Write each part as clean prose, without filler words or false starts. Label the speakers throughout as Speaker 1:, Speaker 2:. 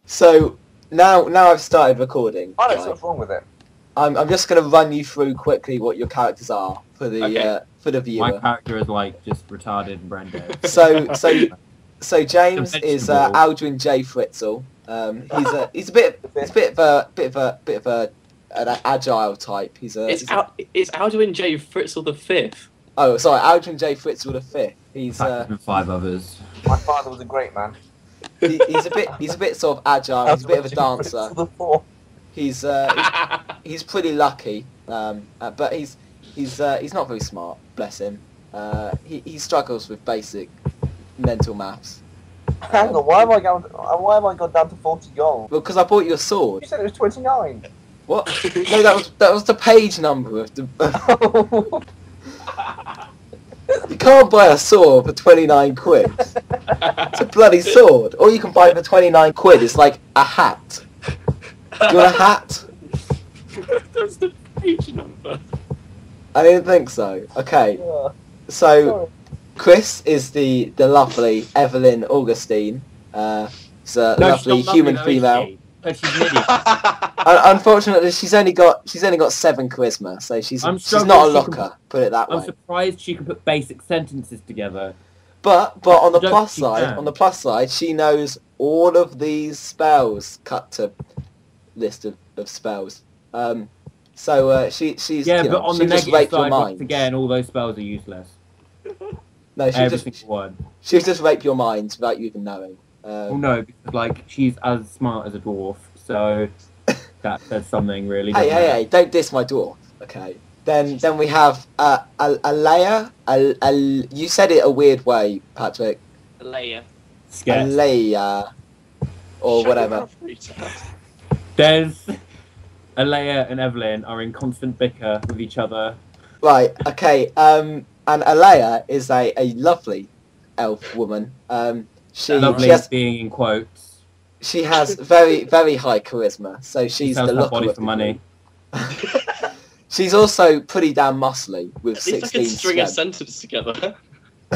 Speaker 1: So now I've started recording.
Speaker 2: I don't
Speaker 1: right?
Speaker 2: see what's wrong with it.
Speaker 1: I'm just going to run you through quickly what your characters are for the
Speaker 3: My
Speaker 1: viewer.
Speaker 3: character is like just retarded and brain dead.
Speaker 1: So James is
Speaker 3: vegetable.
Speaker 1: Aldrin J. Fritzl. He's a bit of an agile type.
Speaker 4: It's Alduin J. Fritzl the Fifth.
Speaker 1: Oh, sorry, Aldrin J. Fritzl the Fifth. He's
Speaker 3: And 5 others.
Speaker 2: My father was a great man.
Speaker 1: he's a bit sort of agile. He's a bit of a dancer.
Speaker 2: The four.
Speaker 1: He's pretty lucky, but he's not very smart. Bless him. He struggles with basic mental maths.
Speaker 2: Hang on, why have I gone down to 40 gold?
Speaker 1: Well, because I bought you a sword.
Speaker 2: You said it was 29.
Speaker 1: What? No, that was the page number of the. You can't buy a sword for 29 quid. It's a bloody sword. All you can buy for 29 quid is like a hat. Do you want a hat?
Speaker 4: That's the page number.
Speaker 1: I didn't think so. Okay,
Speaker 2: Yeah.
Speaker 1: so
Speaker 2: Sorry.
Speaker 1: Chris is the lovely Evelyn Augustine. She's a lovely human female.
Speaker 3: But she's an idiot.
Speaker 1: Unfortunately, she's only got 7 charisma, so she's not a
Speaker 3: struggling.
Speaker 1: locker. Put it that
Speaker 3: I'm
Speaker 1: way.
Speaker 3: surprised she can put basic sentences together.
Speaker 1: But on the
Speaker 3: Don't
Speaker 1: plus
Speaker 3: think
Speaker 1: side,
Speaker 3: can.
Speaker 1: she knows all of these spells. Cut to list of spells. So she's
Speaker 3: Yeah,
Speaker 1: you know,
Speaker 3: but on
Speaker 1: she'll
Speaker 3: the
Speaker 1: just
Speaker 3: negative
Speaker 1: rape your
Speaker 3: side, once
Speaker 1: mind.
Speaker 3: again, all those spells are useless.
Speaker 1: No,
Speaker 3: Every single one.
Speaker 1: she'll just rape your mind without you even knowing.
Speaker 3: Well, no, because like she's as smart as a dwarf, so that says something really.
Speaker 1: Hey,
Speaker 3: doesn't it?
Speaker 1: hey, don't diss my dwarf. Okay. Then we have Alea. You said it a weird way, Patrick.
Speaker 4: Leia.
Speaker 3: Scared.
Speaker 1: Alea, or whatever.
Speaker 3: Des, Alea and Evelyn are in constant bicker with each other.
Speaker 1: Right. Okay. And Alea is a lovely elf woman.
Speaker 3: Lovely being in quotes.
Speaker 1: She has very very high charisma, so
Speaker 3: She
Speaker 1: she's
Speaker 3: sells
Speaker 1: the
Speaker 3: her
Speaker 1: looker
Speaker 3: body
Speaker 1: of
Speaker 3: for
Speaker 1: the
Speaker 3: money.
Speaker 1: group. She's also pretty damn muscly with
Speaker 4: At least I
Speaker 1: 16
Speaker 4: can string a
Speaker 1: strength.
Speaker 4: sentence together.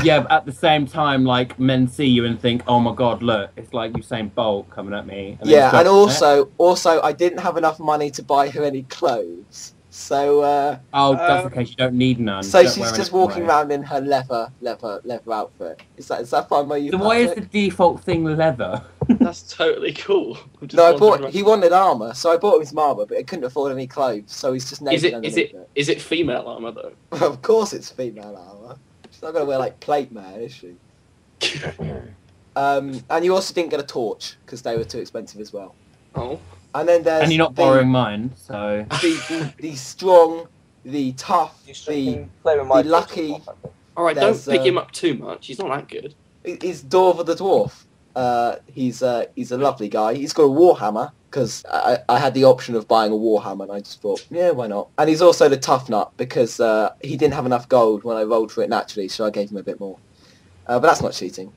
Speaker 3: Yeah, but at the same time, like men see you and think, "Oh my God, look! It's like Usain Bolt coming at me." And then
Speaker 1: Yeah,
Speaker 3: you
Speaker 1: and
Speaker 3: go,
Speaker 1: also I didn't have enough money to buy her any clothes, so
Speaker 3: "Oh, that's okay. You don't need none."
Speaker 1: so
Speaker 3: Don't
Speaker 1: she's
Speaker 3: wear
Speaker 1: just
Speaker 3: anything
Speaker 1: walking
Speaker 3: away."
Speaker 1: around in her leather outfit. Is that fine by you?
Speaker 3: So why is the
Speaker 1: Patrick?
Speaker 3: default thing leather?
Speaker 4: That's totally cool. I'm just
Speaker 1: No,
Speaker 4: wondering
Speaker 1: he wanted armor, so I bought him some armor, but he couldn't afford any clothes, so he's just naked underneath it.
Speaker 4: Is it female armor though?
Speaker 1: Of course it's female armor. She's not gonna wear like plate mail, is she? And you also didn't get a torch because they were too expensive as well.
Speaker 4: Oh.
Speaker 1: And then there's
Speaker 3: And you're not borrowing mine, so
Speaker 1: the strong, the tough,
Speaker 2: You
Speaker 1: the
Speaker 2: can play with my
Speaker 1: lucky-
Speaker 4: Alright,
Speaker 1: There's,
Speaker 4: don't pick him up too much. He's not that good.
Speaker 1: is Dorva the dwarf. He's a lovely guy. He's got a warhammer because I had the option of buying a warhammer, and I just thought, yeah, why not? And he's also the tough nut because he didn't have enough gold when I rolled for it naturally, so I gave him a bit more. But that's not cheating.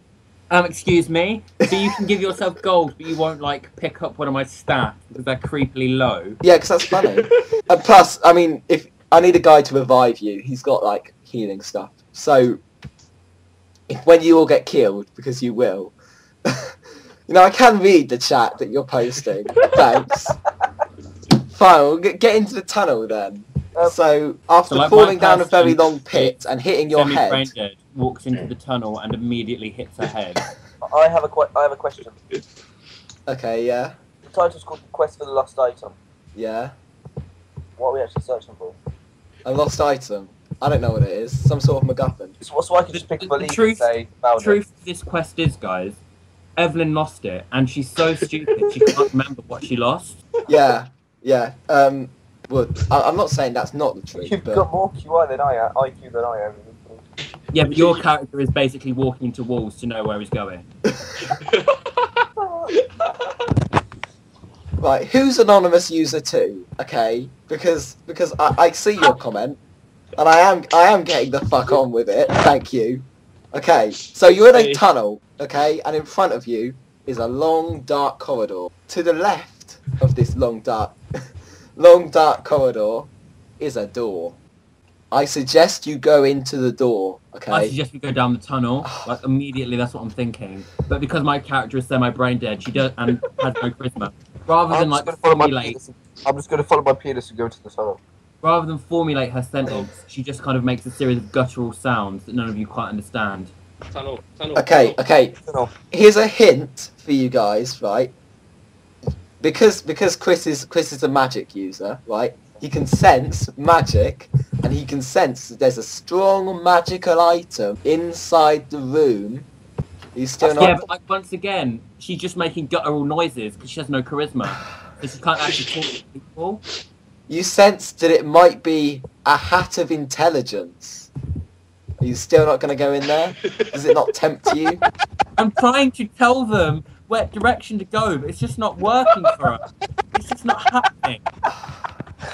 Speaker 3: excuse me. So you can give yourself gold, but you won't like pick up one of my stats because they're creepily low.
Speaker 1: Yeah, because that's funny. And plus, I mean, if I need a guy to revive you, he's got like healing stuff. So when you all get killed, because you will, I can read the chat that you're posting. Thanks. Fine, we'll get into the tunnel then. So after
Speaker 3: like,
Speaker 1: falling
Speaker 3: my
Speaker 1: down a very
Speaker 3: person
Speaker 1: long pit and hitting your
Speaker 3: Semi-brain
Speaker 1: head,
Speaker 3: dead walks into the tunnel and immediately hits her head.
Speaker 2: I have a question.
Speaker 1: okay, yeah,
Speaker 2: The title's called The Quest for the Lost Item.
Speaker 1: yeah,
Speaker 2: What are we actually searching for?
Speaker 1: a lost item. I don't know what it is. Some sort of MacGuffin.
Speaker 2: So I can just pick
Speaker 3: The
Speaker 2: a belief
Speaker 3: truth-
Speaker 2: and say,
Speaker 3: The
Speaker 2: found
Speaker 3: truth of this quest is, guys, Evelyn lost it, and she's so stupid she can't remember what she lost.
Speaker 1: Yeah, yeah. Well, I'm not saying that's not the
Speaker 2: it.
Speaker 1: truth,
Speaker 2: You've
Speaker 1: but
Speaker 2: got more IQ than I am.
Speaker 3: Yeah, but your character is basically walking into walls to know where he's going.
Speaker 1: right, who's anonymous user 2? Okay, because I see your comment, and I am getting the fuck on with it. Thank you. Okay, so you're in a
Speaker 4: Hey.
Speaker 1: tunnel, okay, and in front of you is a long dark corridor. To the left of this long dark corridor is a door. I suggest you go into the door,
Speaker 3: I
Speaker 1: okay?
Speaker 3: suggest we go down the tunnel. Like immediately, that's what I'm thinking. But because my character is semi-brain dead, she does and has no charisma. Rather than like formulate,
Speaker 2: I'm just going to follow my penis and go to the tunnel.
Speaker 3: rather than formulate her sentence, she just kind of makes a series of guttural sounds that none of you quite understand.
Speaker 4: Tunnel.
Speaker 1: Okay, okay.
Speaker 2: Tunnel.
Speaker 1: Here's a hint for you guys, right? Because Chris is a magic user, right? He can sense magic, and he can sense that there's a strong magical item inside the room. He's still not.
Speaker 3: Yeah, but like once again, she's just making guttural noises because she has no charisma, so she can't actually talk to people.
Speaker 1: You sense that it might be a hat of intelligence. Are you still not going to go in there? Does it not tempt you?
Speaker 3: I'm trying to tell them what direction to go, but it's just not working for us. It's just not happening.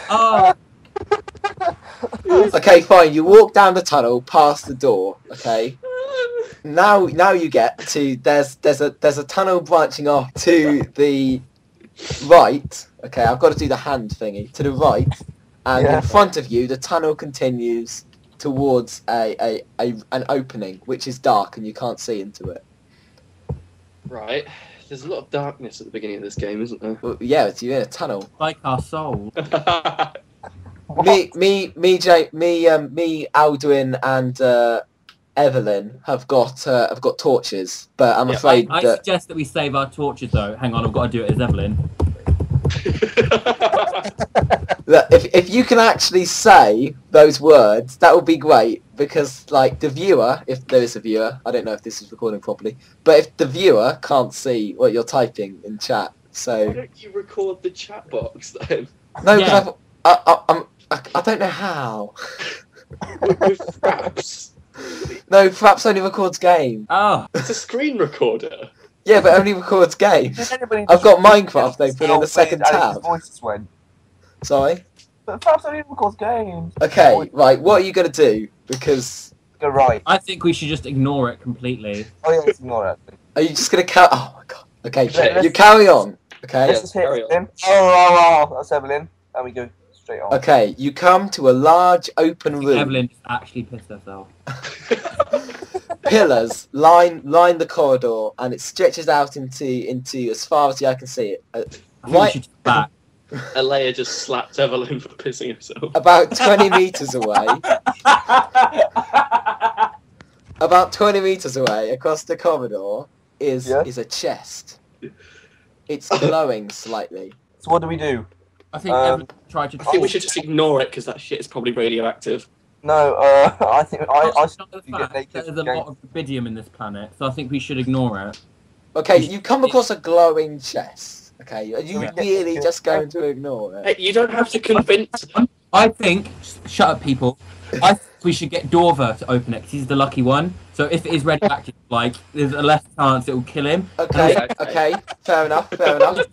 Speaker 3: Oh,
Speaker 1: Okay, fine. You walk down the tunnel, past the door. Okay. Now you get to there's a tunnel branching off to the right. Okay, I've got to do the hand thingy to the right, and
Speaker 2: Yeah.
Speaker 1: in front of you, the tunnel continues towards an opening, which is dark and you can't see into it.
Speaker 4: Right. There's a lot of darkness at the beginning of this game, isn't there?
Speaker 1: Well, yeah, it's you're in a tunnel.
Speaker 3: like our soul.
Speaker 1: Me, Alduin, and Evelyn have got torches, but I'm
Speaker 4: Yeah,
Speaker 1: afraid
Speaker 3: I
Speaker 1: that
Speaker 3: suggest that we save our torches though. Hang on, I've got to do it as Evelyn.
Speaker 1: if you can actually say those words, that would be great, because like the viewer, if there is a viewer, I don't know if this is recording properly, but if the viewer can't see what you're typing in chat,
Speaker 4: Why
Speaker 1: so
Speaker 4: don't you record the chat box then?
Speaker 1: no,
Speaker 3: Yeah.
Speaker 1: because I don't know how.
Speaker 4: With fraps.
Speaker 1: No, perhaps only records game.
Speaker 3: Oh,
Speaker 4: It's a screen recorder.
Speaker 1: Yeah, but only records games.
Speaker 2: Did anybody
Speaker 1: I've got
Speaker 2: just-
Speaker 1: Minecraft open in the second
Speaker 2: Alex's
Speaker 1: tab.
Speaker 2: voices went.
Speaker 1: Sorry.
Speaker 2: But perhaps I didn't record games.
Speaker 1: Okay, right. What are you gonna do? Because
Speaker 2: Go right.
Speaker 3: I think we should just ignore it completely.
Speaker 2: Oh yeah, ignore it.
Speaker 1: are you just gonna carry? Oh my god. Okay,
Speaker 2: Let's-
Speaker 1: you carry on. Okay.
Speaker 2: Let's just hit
Speaker 4: carry on.
Speaker 2: Evelyn. Oh, that's Evelyn. And we go straight on.
Speaker 1: Okay. You come to a large open
Speaker 3: I think
Speaker 1: room.
Speaker 3: Evelyn just actually pissed herself.
Speaker 1: Pillars line the corridor, and it stretches out into as far as the eye can see it.
Speaker 3: I think
Speaker 1: Right.
Speaker 3: we should just back.
Speaker 4: Alea just slapped Evelyn for pissing herself.
Speaker 1: About 20 meters away. About 20 meters away, across the corridor, is
Speaker 2: Yeah.
Speaker 1: a chest. It's glowing slightly.
Speaker 2: So what do we do?
Speaker 3: I think
Speaker 2: Um,
Speaker 3: Evelyn tried to.
Speaker 4: I think we should just ignore it because that shit is probably radioactive.
Speaker 2: No, I think I
Speaker 3: The
Speaker 2: you get
Speaker 3: fact
Speaker 2: naked
Speaker 3: that there's a
Speaker 2: game.
Speaker 3: lot of rubidium in this planet, so I think we should ignore it.
Speaker 1: Okay, you come across a glowing chest. Okay, are you
Speaker 2: Yeah.
Speaker 1: really just going to ignore it?
Speaker 4: Hey, you don't have to convince them.
Speaker 3: I think. Shut up, people. I think we should get Dorva to open it 'cause he's the lucky one. So if it is radioactive, like there's a less chance it will kill him.
Speaker 1: Okay,
Speaker 4: Okay.
Speaker 1: okay, fair enough, fair enough.
Speaker 3: Also,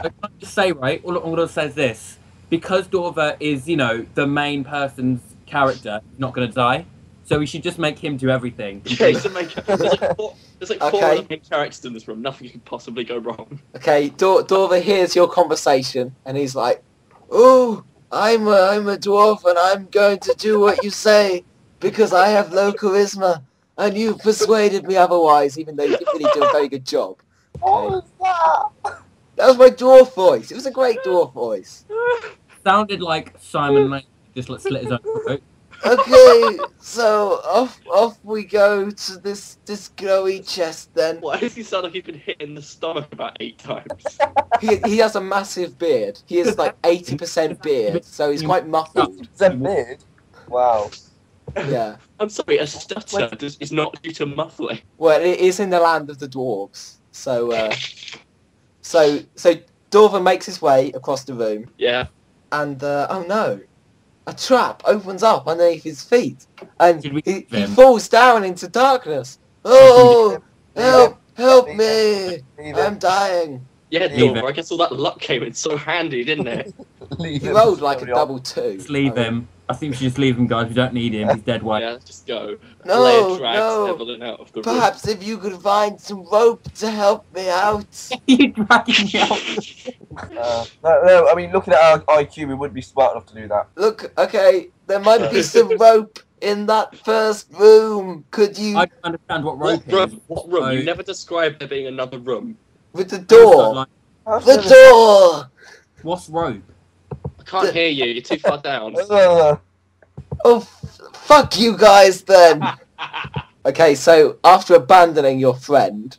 Speaker 3: can I just say, right, all I'm going to say is this. Because Dorva is, you know, the main person's character, he's not going to die. So we should just make him do everything.
Speaker 4: There's like four
Speaker 1: Okay.
Speaker 4: other main characters in this room. Nothing could possibly go wrong.
Speaker 1: Okay, Dorva hears your conversation, and he's like, "Oh, I'm a dwarf, and I'm going to do what you say because I have low charisma, and you persuaded me otherwise, even though you didn't really do a very good job."
Speaker 2: What was that?
Speaker 1: That was my dwarf voice. It was a great dwarf voice.
Speaker 3: Sounded like Simon Lane just like slit his own throat.
Speaker 1: Okay, so off we go to this glowy chest then.
Speaker 4: Why does he sound like he's been hit in the stomach about 8 times?
Speaker 1: He has a massive beard. He is like 80% beard, so he's quite muffled.
Speaker 2: Is that beard? Wow.
Speaker 1: Yeah.
Speaker 4: I'm sorry, a stutter is not due to muffling.
Speaker 1: Well, it is in the land of the dwarves. So so Dorva makes his way across the room,
Speaker 4: Yeah.
Speaker 1: and oh no, a trap opens up underneath his feet, and
Speaker 3: Should we
Speaker 1: he
Speaker 3: leave him?
Speaker 1: falls down into darkness. Oh, help me!
Speaker 2: Leave
Speaker 1: I'm
Speaker 2: it.
Speaker 1: dying.
Speaker 4: Yeah,
Speaker 3: Leave
Speaker 4: Dora, I guess all that luck came in so handy, didn't it?
Speaker 2: Leave
Speaker 1: He
Speaker 2: him.
Speaker 1: rolled like a
Speaker 2: Carry on.
Speaker 1: double 2.
Speaker 3: Just leave him. I think we should just leave him, guys. We don't need him. He's dead weight.
Speaker 4: Yeah, let's just go.
Speaker 1: No,
Speaker 4: Leia drags
Speaker 1: no.
Speaker 4: Evelyn out of the room.
Speaker 1: Perhaps if you could find some rope to help me out.
Speaker 3: You dragging me out?
Speaker 2: No, I mean, looking at our IQ, we wouldn't be smart enough to do that.
Speaker 1: Look, okay, there might be some rope in that first room. Could you...
Speaker 3: I don't understand what rope
Speaker 4: What
Speaker 3: is.
Speaker 4: room? What room?
Speaker 3: So-
Speaker 4: You never described there being another room.
Speaker 1: With the
Speaker 3: So,
Speaker 1: door.
Speaker 3: like,
Speaker 1: The door!
Speaker 3: what's rope?
Speaker 4: I can't hear you. You're too far down.
Speaker 1: Oh, fuck you guys then. Okay, so after abandoning your friend,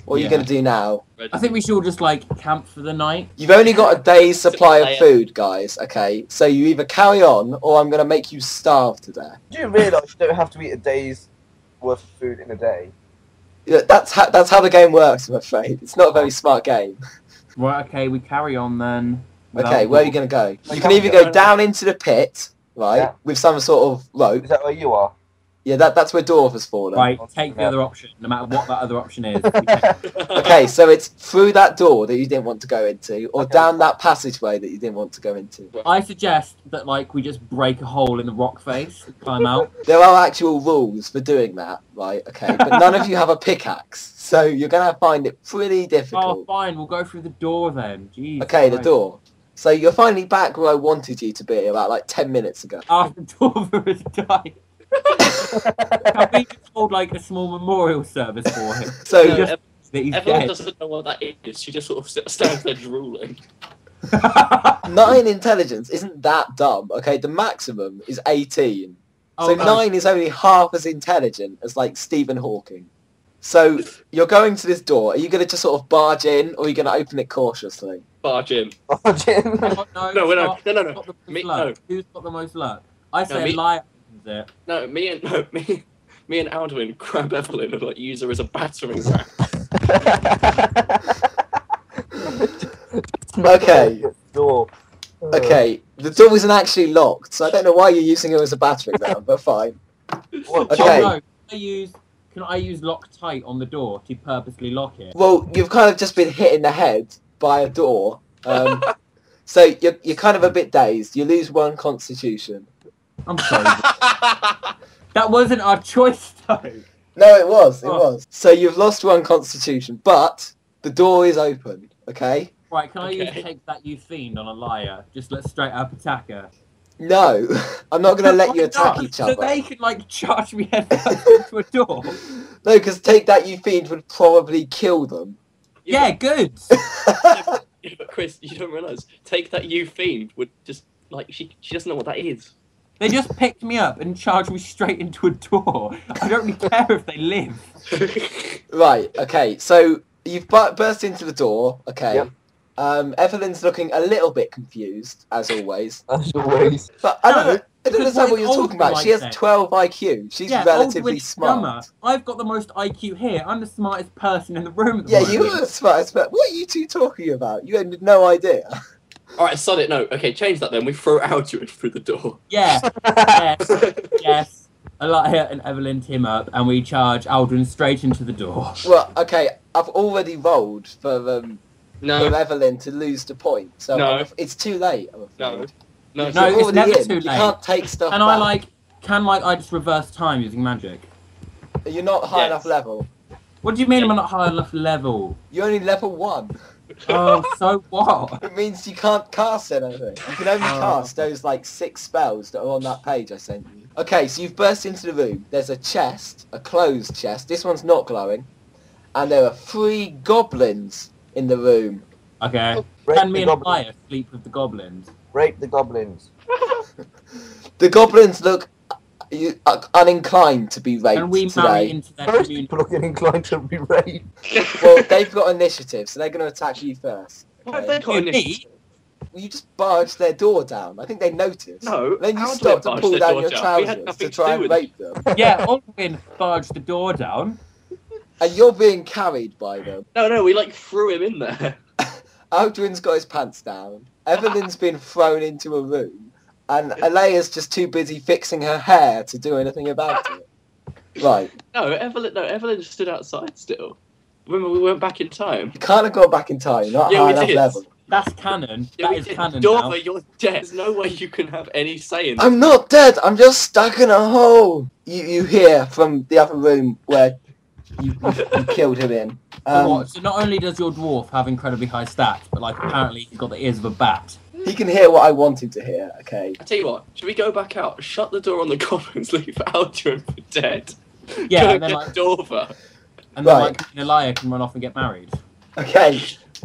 Speaker 1: what are you
Speaker 3: Yeah.
Speaker 1: going to do now?
Speaker 3: I think we should all just like camp for the night.
Speaker 1: You've only got a day's supply of food, guys, okay? So you either carry on, or I'm going to make you starve to death.
Speaker 2: Do you realise you don't have to eat a day's worth of food in a day?
Speaker 1: Yeah, that's how the game works, I'm afraid. It's not a very smart game.
Speaker 3: Right, okay, we carry on then.
Speaker 1: Okay, where are you going to go?
Speaker 2: Like,
Speaker 1: You can either go down into the pit, right,
Speaker 2: Yeah.
Speaker 1: with some sort of rope.
Speaker 2: Is that where you are?
Speaker 1: Yeah, that's where Dorf has fallen.
Speaker 3: Right, take the other option, no matter what that other option is. We take-
Speaker 1: Okay, so it's through that door that you didn't want to go into, or
Speaker 2: Okay.
Speaker 1: down that passageway that you didn't want to go into.
Speaker 3: I suggest that like we just break a hole in the rock face and climb out.
Speaker 1: There are actual rules for doing that, right? Okay, but none of you have a pickaxe, so you're gonna find it pretty
Speaker 3: Oh,
Speaker 1: difficult.
Speaker 3: fine, we'll go through the door then. Jeez.
Speaker 1: Okay, the
Speaker 3: Christ.
Speaker 1: door. So you're finally back where I wanted you to be about like 10 minutes ago.
Speaker 3: After Dorver has died. Can we just hold like a small memorial service for him?
Speaker 1: So
Speaker 4: No,
Speaker 3: Just that he's
Speaker 4: Evelyn
Speaker 3: dead.
Speaker 4: doesn't know what that is. She just sort of stands there drooling.
Speaker 1: 9 intelligence isn't that dumb. Okay, the maximum is 18. So
Speaker 3: Oh, no.
Speaker 1: 9 is only half as intelligent as like Stephen Hawking. So you're going to this door. Are you going to just sort of barge in, or are you going to open it cautiously?
Speaker 4: Barge in.
Speaker 2: Oh, Jim.
Speaker 3: Oh, no,
Speaker 4: No, no,
Speaker 3: stop.
Speaker 4: no, no,
Speaker 3: Who's
Speaker 4: no.
Speaker 3: got the most
Speaker 4: Me-
Speaker 3: luck?
Speaker 4: no.
Speaker 3: Who's got the most luck? I say
Speaker 4: me.
Speaker 3: Liar opens it.
Speaker 4: No, me and Alduin grab Evelyn and like use her as a battering ram.
Speaker 1: Okay.
Speaker 2: Door.
Speaker 1: Okay, the door isn't actually locked, so I don't know why you're using it as a battering ram, but fine.
Speaker 2: What,
Speaker 1: Okay.
Speaker 3: Oh, no. Can I use Loctite on the door to purposely lock it?
Speaker 1: Well, you've kind of just been hit in the head by a door. So you're kind of a bit dazed. You lose 1 constitution.
Speaker 3: I'm sorry. That wasn't our choice, though.
Speaker 1: No, it was. It
Speaker 3: Oh.
Speaker 1: was. So you've lost 1 constitution, but the door is open, okay?
Speaker 3: Right, can I use
Speaker 4: Okay.
Speaker 3: Take That You Fiend on a liar? Just let's straight up attack her.
Speaker 1: No, I'm not going to let you
Speaker 3: Why
Speaker 1: attack
Speaker 3: not?
Speaker 1: each
Speaker 3: So
Speaker 1: other.
Speaker 3: they can, like, charge me head first into a door.
Speaker 1: No, because Take That You Fiend would probably kill them.
Speaker 3: Yeah, good.
Speaker 4: Yeah, but Chris, you don't realise. Take That You Fiend would just like she doesn't know what that is.
Speaker 3: They just picked me up and charged me straight into a door. I don't really care if they live.
Speaker 1: Right, okay, so you've burst into the door, okay.
Speaker 2: Yep.
Speaker 1: Evelyn's looking a little bit confused, as always.
Speaker 2: As always.
Speaker 1: But I don't
Speaker 3: No,
Speaker 1: know. I don't
Speaker 3: because
Speaker 1: understand what
Speaker 3: like
Speaker 1: you're talking about.
Speaker 3: Aldrin
Speaker 1: She has
Speaker 3: like that.
Speaker 1: 12 IQ. She's
Speaker 3: Yeah,
Speaker 1: relatively
Speaker 3: Aldwin's
Speaker 1: smart.
Speaker 3: dumber. I've got the most IQ here. I'm the smartest person in the room at the
Speaker 1: Yeah,
Speaker 3: moment.
Speaker 1: you are the smartest. But what are you two talking about? You had no idea.
Speaker 4: All right, sod it. No, okay, change that then. We throw Alduin through the door.
Speaker 3: Yeah, yes, yes. Elia and Evelyn team up, and we charge Aldrin straight into the door.
Speaker 1: Well, okay, I've already rolled for
Speaker 4: No,
Speaker 1: Evelyn to lose the point, so
Speaker 4: No.
Speaker 1: it's too late. I'm afraid.
Speaker 4: no, no.
Speaker 3: No,
Speaker 1: You're
Speaker 3: it's
Speaker 1: already
Speaker 3: never
Speaker 1: in.
Speaker 3: too
Speaker 1: You
Speaker 3: late.
Speaker 1: can't take stuff
Speaker 3: And
Speaker 1: back.
Speaker 3: I just reverse time using magic?
Speaker 1: You're not high
Speaker 4: Yes.
Speaker 1: enough level.
Speaker 3: What do you mean I'm not high enough level?
Speaker 1: You're only level 1.
Speaker 3: Oh, so what?
Speaker 1: It means you can't cast anything. You can only
Speaker 3: Oh.
Speaker 1: cast those like 6 spells that are on that page I sent you. Okay, so you've burst into the room. There's a chest, a closed chest. This one's not glowing. And there are 3 goblins in the room.
Speaker 3: Okay.
Speaker 2: Rape
Speaker 3: Can me
Speaker 2: the
Speaker 3: and
Speaker 2: goblins.
Speaker 3: Elia sleep with the goblins?
Speaker 2: Rape the goblins.
Speaker 1: The goblins look uninclined to be raped
Speaker 3: Can we marry
Speaker 1: today.
Speaker 3: into their
Speaker 2: First
Speaker 3: community?
Speaker 2: people are getting inclined to be raped.
Speaker 1: Well, they've got initiative, so they're going to attack you first.
Speaker 4: What have
Speaker 1: Okay?
Speaker 4: they got
Speaker 3: Who,
Speaker 4: initiative?
Speaker 1: Well, you just barged their door down. I think they noticed.
Speaker 4: No,
Speaker 1: Then you
Speaker 4: Alduin
Speaker 1: stopped and
Speaker 4: barged
Speaker 1: pulled
Speaker 4: their
Speaker 1: down
Speaker 4: door
Speaker 1: your
Speaker 4: down. We had
Speaker 1: trousers
Speaker 4: nothing
Speaker 1: to try
Speaker 4: do
Speaker 1: and
Speaker 4: with
Speaker 1: rape them.
Speaker 3: Yeah, Aldwin barged the door down.
Speaker 1: And you're being carried by them.
Speaker 4: No, we like threw him in there.
Speaker 1: Aldrin's got his pants down. Evelyn's been thrown into a room. And Elia's just too busy fixing her hair to do anything about it. Right.
Speaker 4: No, Evelyn just stood outside still. Remember, we went back in time.
Speaker 1: You can't have gone back in time. You're not
Speaker 4: Yeah,
Speaker 1: high
Speaker 4: we
Speaker 1: enough
Speaker 4: did.
Speaker 1: level.
Speaker 3: That's canon. That is canon now.
Speaker 4: Dorva, you're dead. There's no way you can have any say in
Speaker 1: I'm not dead. I'm just stuck in a hole. You hear from the other room where you killed him in.
Speaker 3: So not only does your dwarf have incredibly high stats, but like apparently he's got the ears of a bat.
Speaker 1: He can hear what I want him to hear. Okay.
Speaker 4: I tell you what, should we go back out, shut the door on the goblins, leave Alduin for dead?
Speaker 3: Yeah,
Speaker 4: Go
Speaker 3: and then
Speaker 4: get
Speaker 3: like,
Speaker 4: Dorva.
Speaker 3: and then
Speaker 1: Right.
Speaker 3: like Elia can run off and get married.
Speaker 1: Okay.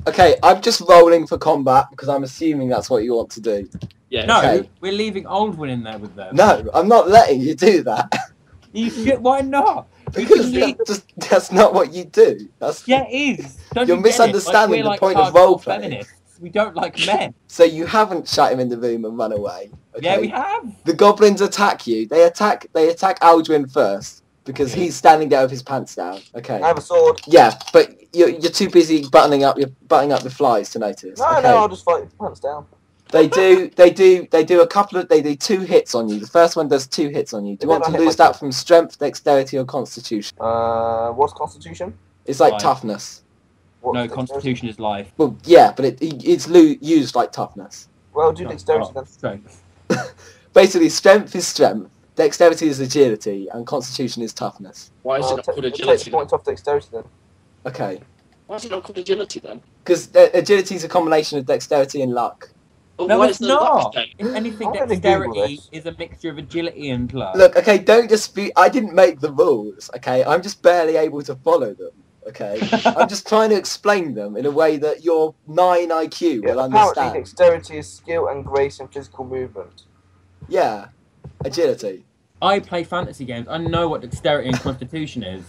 Speaker 1: Okay. I'm just rolling for combat because I'm assuming that's what you want to do.
Speaker 4: Yeah.
Speaker 3: No,
Speaker 1: Okay.
Speaker 3: we're leaving Aldwin in there with them.
Speaker 1: No, I'm not letting you do that
Speaker 3: You should. Why not? You
Speaker 1: because
Speaker 3: can leave-
Speaker 1: that's not what you do. That's
Speaker 3: Yeah, it is. Don't
Speaker 1: You're
Speaker 3: you get it?
Speaker 1: misunderstanding
Speaker 3: We're
Speaker 1: the point of
Speaker 3: hardcore
Speaker 1: role-playing.
Speaker 3: feminists. We don't like men.
Speaker 1: So you haven't shut him in the room and run away. Okay?
Speaker 3: Yeah, we have.
Speaker 1: The goblins attack you. They attack Aldwin first because he's standing there with his pants down. Okay.
Speaker 2: I have a sword.
Speaker 1: Yeah, but you're too busy buttoning up your flies to notice.
Speaker 2: No,
Speaker 1: okay.
Speaker 2: no, I'll just fight pants down.
Speaker 1: They do they do 2 hits on you. The first one does 2 hits on you. Do you want to
Speaker 2: Then I hit
Speaker 1: lose
Speaker 2: my-
Speaker 1: that from strength, dexterity, or constitution?
Speaker 2: What's Constitution?
Speaker 1: It's like
Speaker 3: Life.
Speaker 1: toughness.
Speaker 2: What's
Speaker 3: No,
Speaker 2: dexterity?
Speaker 3: Constitution is life.
Speaker 1: Well, yeah, but it's used like toughness.
Speaker 2: Well, do
Speaker 3: Not-
Speaker 2: dexterity
Speaker 3: oh,
Speaker 2: then.
Speaker 3: strength.
Speaker 1: Basically, strength is strength, dexterity is agility, and constitution is toughness.
Speaker 4: Why is it not
Speaker 2: Take
Speaker 4: called
Speaker 2: take
Speaker 4: agility? then?
Speaker 2: points off dexterity then.
Speaker 1: Okay.
Speaker 4: Why is it not called agility then?
Speaker 1: Because agility is a combination of dexterity and luck.
Speaker 4: Well,
Speaker 3: No,
Speaker 4: why
Speaker 3: it's
Speaker 4: is there luck
Speaker 3: not.
Speaker 4: then?
Speaker 3: If anything,
Speaker 2: I'm gonna Google
Speaker 3: dexterity
Speaker 2: this.
Speaker 3: is a mixture of agility and luck.
Speaker 1: Look, okay, don't dispute. I didn't make the rules, okay? I'm just barely able to follow them, okay? I'm just trying to explain them in a way that your 9 IQ will
Speaker 2: Apparently,
Speaker 1: understand.
Speaker 2: dexterity is skill and grace in physical movement.
Speaker 1: Yeah, agility.
Speaker 3: I play fantasy games. I know what dexterity and constitution is.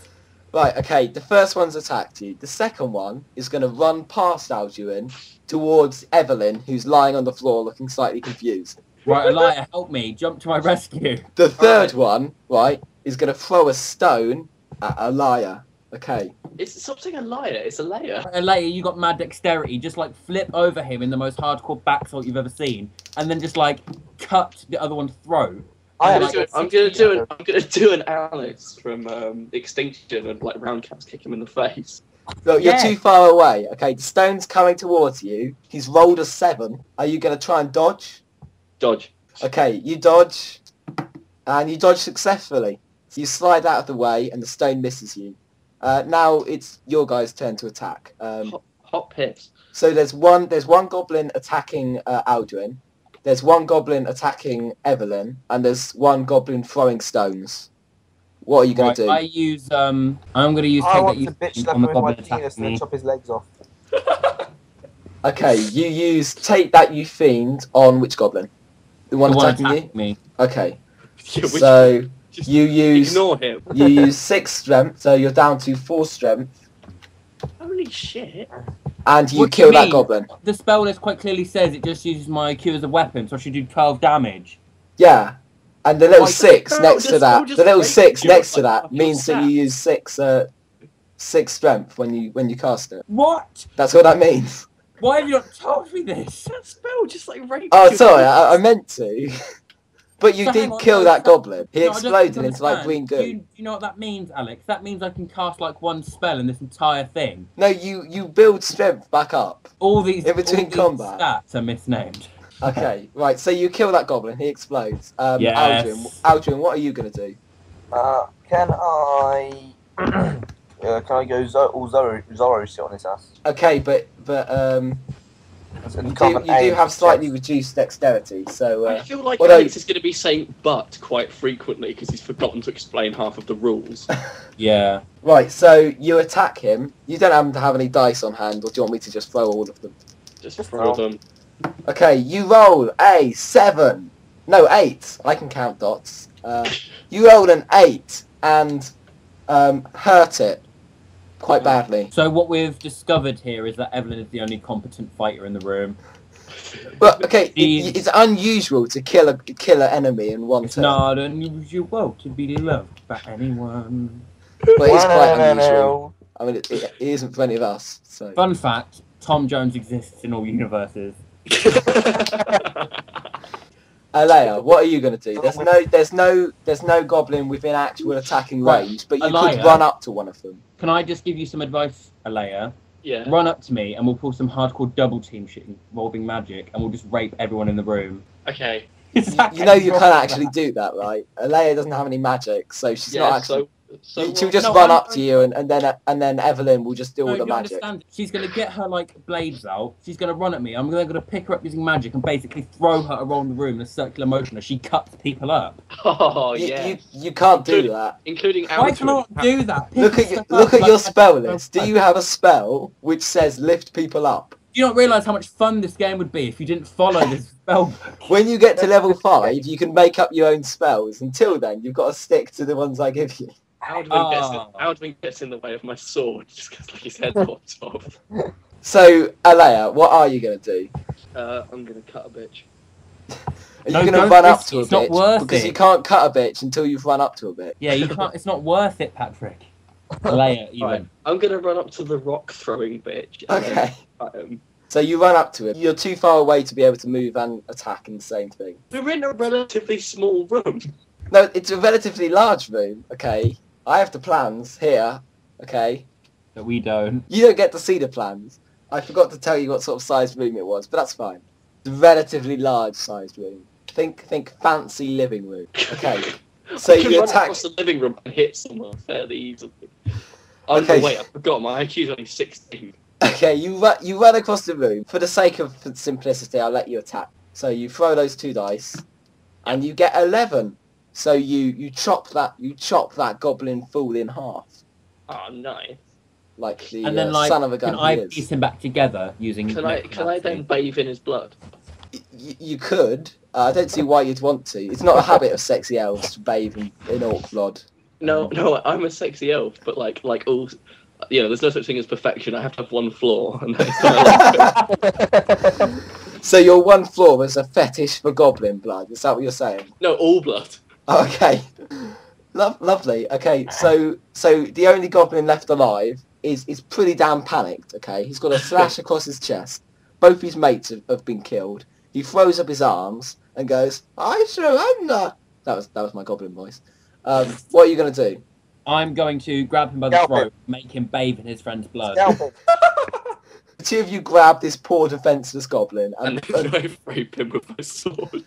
Speaker 1: Right, okay, the first one's attacked you. The second one is going to run past Alduin towards Evelyn, who's lying on the floor looking slightly confused.
Speaker 3: Right, Elia, help me. Jump to my rescue.
Speaker 1: The third one, right, is going to throw a stone at Elia. Okay.
Speaker 4: It's stop saying a liar. It's a layer.
Speaker 3: Elia, you got mad dexterity. Just like flip over him in the most hardcore back salt you've ever seen, and then just like cut the other one's throat.
Speaker 2: I
Speaker 3: Yeah,
Speaker 2: have
Speaker 3: like-
Speaker 4: I'm gonna do an Alex from Extinction and like roundcaps kick him in the face.
Speaker 1: Look, you're
Speaker 3: Yeah.
Speaker 1: too far away. Okay, the stone's coming towards you. He's rolled a 7. Are you going to try and dodge?
Speaker 4: Dodge.
Speaker 1: Okay, you dodge, and you dodge successfully. So you slide out of the way, and the stone misses you. Now it's your guys' turn to attack.
Speaker 4: Hot piss.
Speaker 1: So there's one goblin attacking Alduin. There's one goblin attacking Evelyn, and there's one goblin throwing stones. What are you going
Speaker 3: Right,
Speaker 1: to do?
Speaker 3: I use I'm gonna use
Speaker 2: I
Speaker 3: take
Speaker 2: want
Speaker 3: that
Speaker 2: to
Speaker 3: you
Speaker 2: bitch slap
Speaker 3: on
Speaker 2: him
Speaker 3: the
Speaker 2: with my
Speaker 3: goblin
Speaker 2: penis
Speaker 3: attacking
Speaker 2: and then
Speaker 3: me.
Speaker 2: chop his legs off.
Speaker 1: Okay, you use take that you fiend on which goblin? The one
Speaker 3: The one
Speaker 1: attacking you?
Speaker 3: attacking me.
Speaker 1: Okay,
Speaker 4: Yeah, which-
Speaker 1: so
Speaker 4: just
Speaker 1: you use
Speaker 4: ignore him.
Speaker 1: you use 6 strength, so you're down to 4 strength,
Speaker 4: Holy shit.
Speaker 1: and you
Speaker 3: What do
Speaker 1: kill
Speaker 3: you
Speaker 1: that
Speaker 3: mean?
Speaker 1: goblin.
Speaker 3: The spell list quite clearly says it just uses my IQ as a weapon, so I should do 12 damage.
Speaker 1: Yeah, and the little
Speaker 3: Like,
Speaker 1: 6
Speaker 4: no,
Speaker 1: next to
Speaker 4: just-
Speaker 1: that,
Speaker 4: I'll just
Speaker 1: the little
Speaker 4: break
Speaker 1: 6
Speaker 4: you
Speaker 1: next to
Speaker 4: like
Speaker 1: that
Speaker 4: your
Speaker 1: means that you use 6 strength when you cast it.
Speaker 3: What?
Speaker 1: That's what that means.
Speaker 3: Why have you not told me this?
Speaker 4: That spell just like raped
Speaker 1: Oh,
Speaker 4: you.
Speaker 1: sorry, I meant to. But you
Speaker 3: So
Speaker 1: did
Speaker 3: hang on,
Speaker 1: kill
Speaker 3: no,
Speaker 1: that
Speaker 3: so-
Speaker 1: goblin. He
Speaker 3: No, I don't
Speaker 1: exploded into like
Speaker 3: understand.
Speaker 1: green
Speaker 3: Do
Speaker 1: goo.
Speaker 3: you, do you know what that means, Alex? That means I can cast like one spell in this entire thing.
Speaker 1: No, you build strength back up.
Speaker 3: All these,
Speaker 1: In between
Speaker 3: all these
Speaker 1: combat.
Speaker 3: stats are misnamed.
Speaker 1: Okay, right, so you kill that goblin, he explodes.
Speaker 3: Yes.
Speaker 1: Aldrin, what are you going to do?
Speaker 2: Can I... can I go Zorro shit on his ass?
Speaker 1: Okay, but
Speaker 2: And
Speaker 1: you
Speaker 2: become an
Speaker 1: do
Speaker 2: aim
Speaker 1: have slightly
Speaker 2: chest.
Speaker 1: reduced dexterity, so...
Speaker 4: I feel like
Speaker 1: although-
Speaker 4: Alex is going to be saying "but" quite frequently because he's forgotten to explain half of the rules.
Speaker 3: Yeah.
Speaker 1: Right, so you attack him. You don't happen to have any dice on hand, or do you want me to just throw all of them?
Speaker 4: Just
Speaker 2: Just
Speaker 4: throw
Speaker 2: roll.
Speaker 4: them.
Speaker 1: Okay, you roll a 7. No, 8. I can count dots. You rolled an 8 and hurt it quite badly.
Speaker 3: So what we've discovered here is that Evelyn is the only competent fighter in the room.
Speaker 1: But okay,
Speaker 3: Jeez.
Speaker 1: it's unusual to kill an enemy in one
Speaker 3: It's
Speaker 1: turn,
Speaker 3: not unusual to be loved by anyone.
Speaker 1: but it's quite
Speaker 2: No.
Speaker 1: unusual. I mean, it isn't for any of us. So
Speaker 3: Fun fact: Tom Jones exists in all universes.
Speaker 1: Alea, what are you going to do? There's no goblin within actual attacking
Speaker 3: Right,
Speaker 1: range, but you could
Speaker 3: Alea.
Speaker 1: run up to one of them.
Speaker 3: Can I just give you some advice, Alea?
Speaker 4: Yeah.
Speaker 3: run up to me, and we'll pull some hardcore double team shit involving magic, and we'll just rape everyone in the room.
Speaker 4: Okay.
Speaker 1: You know you can't actually do that, right? Alea doesn't have any magic, so she's not actually. She'll just
Speaker 3: No,
Speaker 1: run
Speaker 3: I'm-
Speaker 1: up to you, and then Evelyn will just do all
Speaker 3: No,
Speaker 1: the
Speaker 3: you
Speaker 1: magic.
Speaker 3: understand? She's gonna get her like blades out. She's gonna run at me. I'm gonna pick her up using magic and basically throw her around the room in a circular motion as she cuts people up.
Speaker 4: Oh
Speaker 1: You,
Speaker 4: yeah.
Speaker 1: you can't do that.
Speaker 4: Including
Speaker 3: Why
Speaker 4: Alvin.
Speaker 3: can I not do that?
Speaker 1: Look
Speaker 3: Pick
Speaker 1: at your,
Speaker 3: stuff
Speaker 1: look
Speaker 3: up
Speaker 1: at your
Speaker 3: like-
Speaker 1: spell list. Do you have a spell which says lift people up?
Speaker 3: Do you not realise how much fun this game would be if you didn't follow this spell book?
Speaker 1: When you get to level 5, you can make up your own spells. Until then, you've got to stick to the ones I give you.
Speaker 4: Aldwin gets in the way of my sword just because like his head pops off.
Speaker 1: So, Alea, what are you going to do?
Speaker 4: I'm gonna cut a bitch.
Speaker 1: Are
Speaker 3: No,
Speaker 1: you going to
Speaker 3: don't
Speaker 1: run up
Speaker 3: risk
Speaker 1: to
Speaker 3: it,
Speaker 1: a
Speaker 3: it's not
Speaker 1: bitch?
Speaker 3: worth
Speaker 1: Because
Speaker 3: it.
Speaker 1: you can't cut a bitch until you've run up to a bitch.
Speaker 3: Yeah, you can't. It's not worth it, Patrick. Leia, even.
Speaker 4: Right. I'm gonna run up to the rock throwing bitch. and then
Speaker 1: Okay.
Speaker 4: cut him.
Speaker 1: So you run up to it. You're too far away to be able to move and attack in the same thing.
Speaker 4: We're in a relatively small room.
Speaker 1: No, it's a relatively large room, okay? I have the plans here, okay?
Speaker 3: But we don't.
Speaker 1: You don't get to see the plans. I forgot to tell you what sort of sized room it was, but that's fine. It's a relatively large sized room. Think fancy living room. Okay. So
Speaker 4: I can
Speaker 1: you
Speaker 4: run
Speaker 1: attack.
Speaker 4: across the living room and hit someone fairly easily. Oh,
Speaker 1: Okay.
Speaker 4: no, wait, I forgot. My IQ's only 16.
Speaker 1: Okay, you run across the room. For the sake of simplicity, I'll let you attack. So you throw those 2 dice, and you get 11. So you chop that goblin fool in half,
Speaker 4: Oh, nice.
Speaker 1: like the
Speaker 3: And then, like,
Speaker 1: son of a
Speaker 3: can
Speaker 1: gun
Speaker 3: I
Speaker 1: he
Speaker 3: piece
Speaker 1: is.
Speaker 3: him back together using?
Speaker 4: Can I then bathe in his blood?
Speaker 1: You could. I don't see why you'd want to. It's not a habit of sexy elves to bathe in orc blood.
Speaker 4: No, I'm a sexy elf, but like all, there's no such thing as perfection. I have to have one flaw, and that's my life.
Speaker 1: So your one flaw is a fetish for goblin blood. Is that what you're saying?
Speaker 4: No, all blood.
Speaker 1: Okay. Lovely. Okay, so the only goblin left alive is pretty damn panicked, okay? He's got a slash across his chest. Both his mates have been killed. He throws up his arms and goes, I surrender. That was my goblin voice. What are you going to do?
Speaker 3: I'm going to grab him by the
Speaker 2: Scalp him.
Speaker 3: throat, make him bathe in his friend's blood.
Speaker 2: Scalp him.
Speaker 1: The 2 of you grab this poor defenseless goblin
Speaker 4: And
Speaker 1: and
Speaker 4: then I rape him with my sword.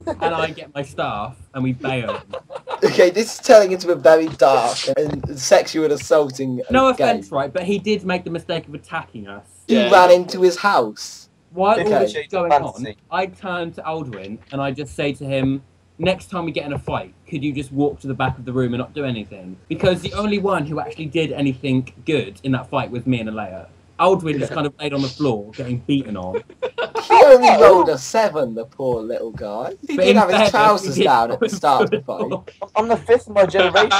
Speaker 3: And I get my staff, and we bail him.
Speaker 1: okay, this is turning into a very dark and sexual assaulting
Speaker 3: No
Speaker 1: game.
Speaker 3: offence, right? But he did make the mistake of attacking us.
Speaker 1: You
Speaker 4: Yeah.
Speaker 1: ran into his house.
Speaker 3: While
Speaker 1: Okay.
Speaker 3: all this is going on,
Speaker 2: Fancy.
Speaker 3: I turn to Aldwin and I just say to him, next time we get in a fight, could you just walk to the back of the room and not do anything? Because the only one who actually did anything good in that fight was me and Alea. Aldwin just kind of laid on the floor, getting beaten on.
Speaker 1: He only rolled a 7, the poor little guy. He
Speaker 3: But
Speaker 1: did
Speaker 3: in
Speaker 1: have his
Speaker 3: fairness,
Speaker 1: trousers
Speaker 3: he did
Speaker 1: down at the
Speaker 3: good.
Speaker 1: start of the fight.
Speaker 2: I'm the 5th of my generation.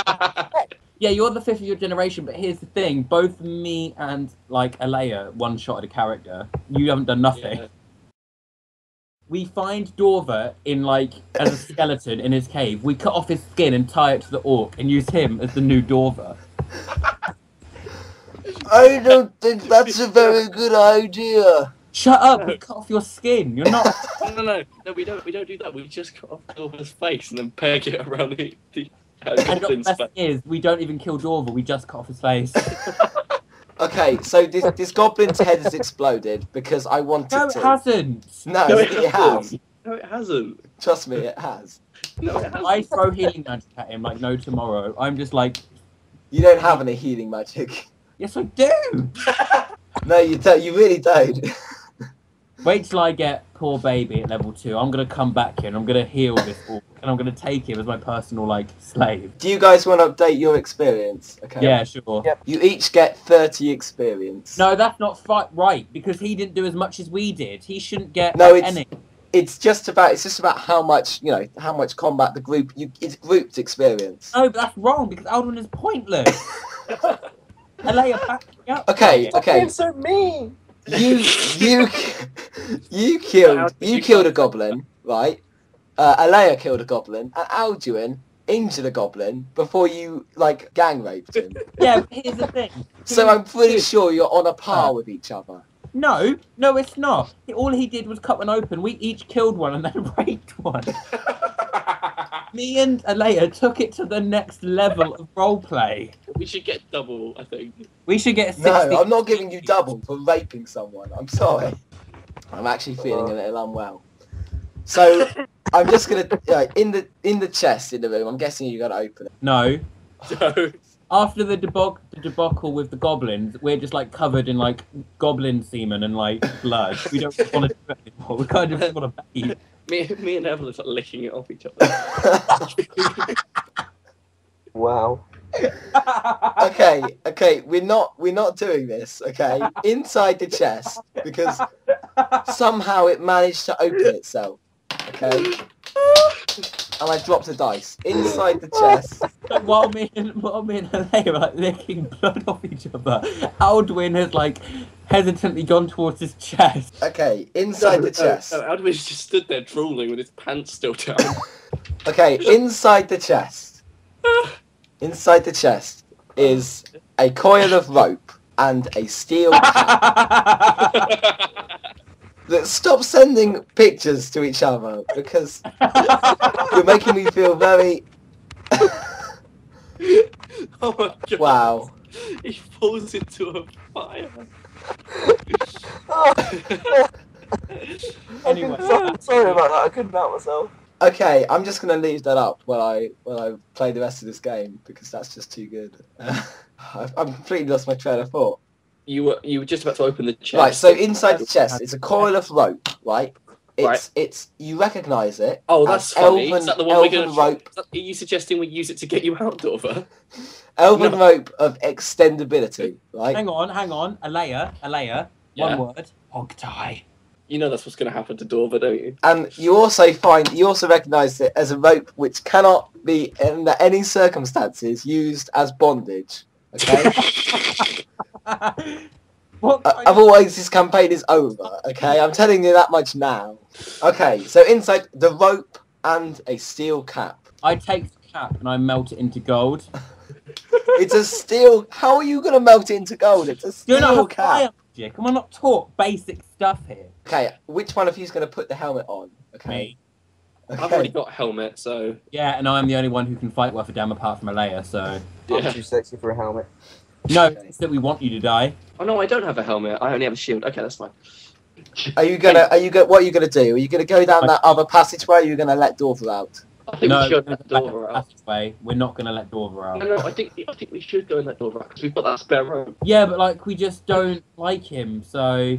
Speaker 3: Yeah, you're the 5th of your generation, but here's the thing. Both me and, Alea one-shotted a character. You haven't done nothing.
Speaker 4: Yeah.
Speaker 3: We find Dorva as a skeleton in his cave. We cut off his skin and tie it to the orc and use him as the new Dorva.
Speaker 1: I don't think that's a very good idea.
Speaker 3: Shut up! We cut off your skin. You're not.
Speaker 4: No, we don't do that. We just cut off Dorva's face and then peg it around the
Speaker 3: And the
Speaker 4: goblin's
Speaker 3: best
Speaker 4: face.
Speaker 3: thing is, we don't even kill Dorva. We just cut off his face.
Speaker 1: Okay, so this goblin's head has exploded because I wanted
Speaker 3: No, it
Speaker 1: to.
Speaker 3: hasn't.
Speaker 1: No,
Speaker 4: No,
Speaker 1: it has.
Speaker 4: No, it hasn't.
Speaker 1: Trust me, it has.
Speaker 4: No, it hasn't.
Speaker 3: I throw healing magic at him like no tomorrow. I'm just like,
Speaker 1: You don't have any healing magic.
Speaker 3: yes, I do.
Speaker 1: No, you don't. You really don't.
Speaker 3: Wait till I get poor baby at level 2. I'm gonna come back here and I'm gonna heal this orc and I'm gonna take him as my personal slave.
Speaker 1: Do you guys want to update your experience? Okay.
Speaker 3: Yeah, sure.
Speaker 2: Yep.
Speaker 1: You each get 30 experience.
Speaker 3: No, that's not right because he didn't do as much as we did. He shouldn't get
Speaker 1: No, it's-
Speaker 3: any.
Speaker 1: It's just about how much how much combat the group. It's grouped experience.
Speaker 3: No, but that's wrong because Aldwin is pointless. Alea, back me up.
Speaker 1: Okay,
Speaker 2: Stop
Speaker 1: okay.
Speaker 2: being so mean.
Speaker 1: You killed a goblin, right? Alea killed a goblin, and Alduin injured a goblin before you gang raped him.
Speaker 3: Yeah, but here's the thing.
Speaker 1: So I'm pretty sure you're on a par with each other.
Speaker 3: No, it's not. All he did was cut one open. We each killed one and then raped one. Me and Alea took it to the next level of roleplay.
Speaker 4: We should get double, I think.
Speaker 3: We should get 60.
Speaker 1: No, I'm not giving you double for raping someone. I'm sorry. I'm actually feeling a little unwell. So I'm just gonna in the chest in the room. I'm guessing you gotta open it.
Speaker 3: No.
Speaker 4: No.
Speaker 3: After the debacle with the goblins, we're just like covered in like goblin semen and like blood. We don't want to do it anymore. We kind of want to bathe.
Speaker 4: Me and Evelyn are licking it off each other.
Speaker 2: Wow.
Speaker 1: Okay, we're not doing this, okay? Inside the chest, because somehow it managed to open itself, okay? And I dropped a dice. Inside the chest.
Speaker 3: While me and Alea are like licking blood off each other, Aldwin has like hesitantly gone towards his chest.
Speaker 1: Okay, inside the chest.
Speaker 4: No, Aldwin's just stood there drooling with his pants still down.
Speaker 1: Okay, inside the chest. Inside the chest is a coil of rope and a steel cap. Stop sending pictures to each other because you're making me feel very...
Speaker 4: Oh my god.
Speaker 1: Wow.
Speaker 4: He falls into a fire.
Speaker 3: Anyway.
Speaker 2: Sorry about that. I couldn't help myself.
Speaker 1: Okay, I'm just gonna leave that up while I play the rest of this game because that's just too good. I've completely lost my train of thought.
Speaker 4: You were just about to open the chest.
Speaker 1: Right, so inside the chest is a coil of rope, right? It's you recognise it.
Speaker 4: Oh, that's
Speaker 1: as
Speaker 4: funny.
Speaker 1: Elven,
Speaker 4: Is that the one we're
Speaker 1: elven
Speaker 4: gonna?
Speaker 1: rope?
Speaker 4: Are you suggesting we use it to get you out, Dorver?
Speaker 1: Elven
Speaker 4: No.
Speaker 1: rope of extendability, right?
Speaker 3: Hang on. Alea,
Speaker 4: Yeah.
Speaker 3: one word. Hog tie.
Speaker 4: You know that's what's going to happen to Dorver, don't you?
Speaker 1: And you also recognise it as a rope which cannot be in any circumstances used as bondage. Okay.
Speaker 3: What?
Speaker 1: Otherwise, this campaign is over. Okay, I'm telling you that much now. Okay, so inside the rope and a steel cap.
Speaker 3: I take the cap and I melt it into gold.
Speaker 1: It's a steel. How are you gonna melt it into gold? It's a
Speaker 3: You're not
Speaker 1: steel
Speaker 3: a fire
Speaker 1: cap.
Speaker 3: magic. Am I not taught basic stuff here?
Speaker 1: Okay, which one of you is gonna put the helmet on? Okay.
Speaker 3: Me.
Speaker 4: I've already
Speaker 1: Okay.
Speaker 4: got a helmet, so
Speaker 3: Yeah, and I'm the only one who can fight worth a damn apart from Alea, so...
Speaker 2: I'm
Speaker 4: yeah.
Speaker 2: too sexy for a helmet.
Speaker 3: No,
Speaker 1: Okay.
Speaker 3: it's that we want you to die.
Speaker 4: Oh no, I don't have a helmet. I only have a shield. Okay, that's fine.
Speaker 1: What are you gonna do? Are you gonna go down that other passageway? Or are you gonna let Dorver out?
Speaker 4: I think
Speaker 3: No,
Speaker 4: we should
Speaker 3: we're
Speaker 4: let
Speaker 3: gonna
Speaker 4: Dorver
Speaker 3: let
Speaker 4: out.
Speaker 3: the passageway. We're not going to let Dorver out.
Speaker 4: No, I think we should go and let Dorver out because we've got that spare rope.
Speaker 3: Yeah, but like we just don't like him. So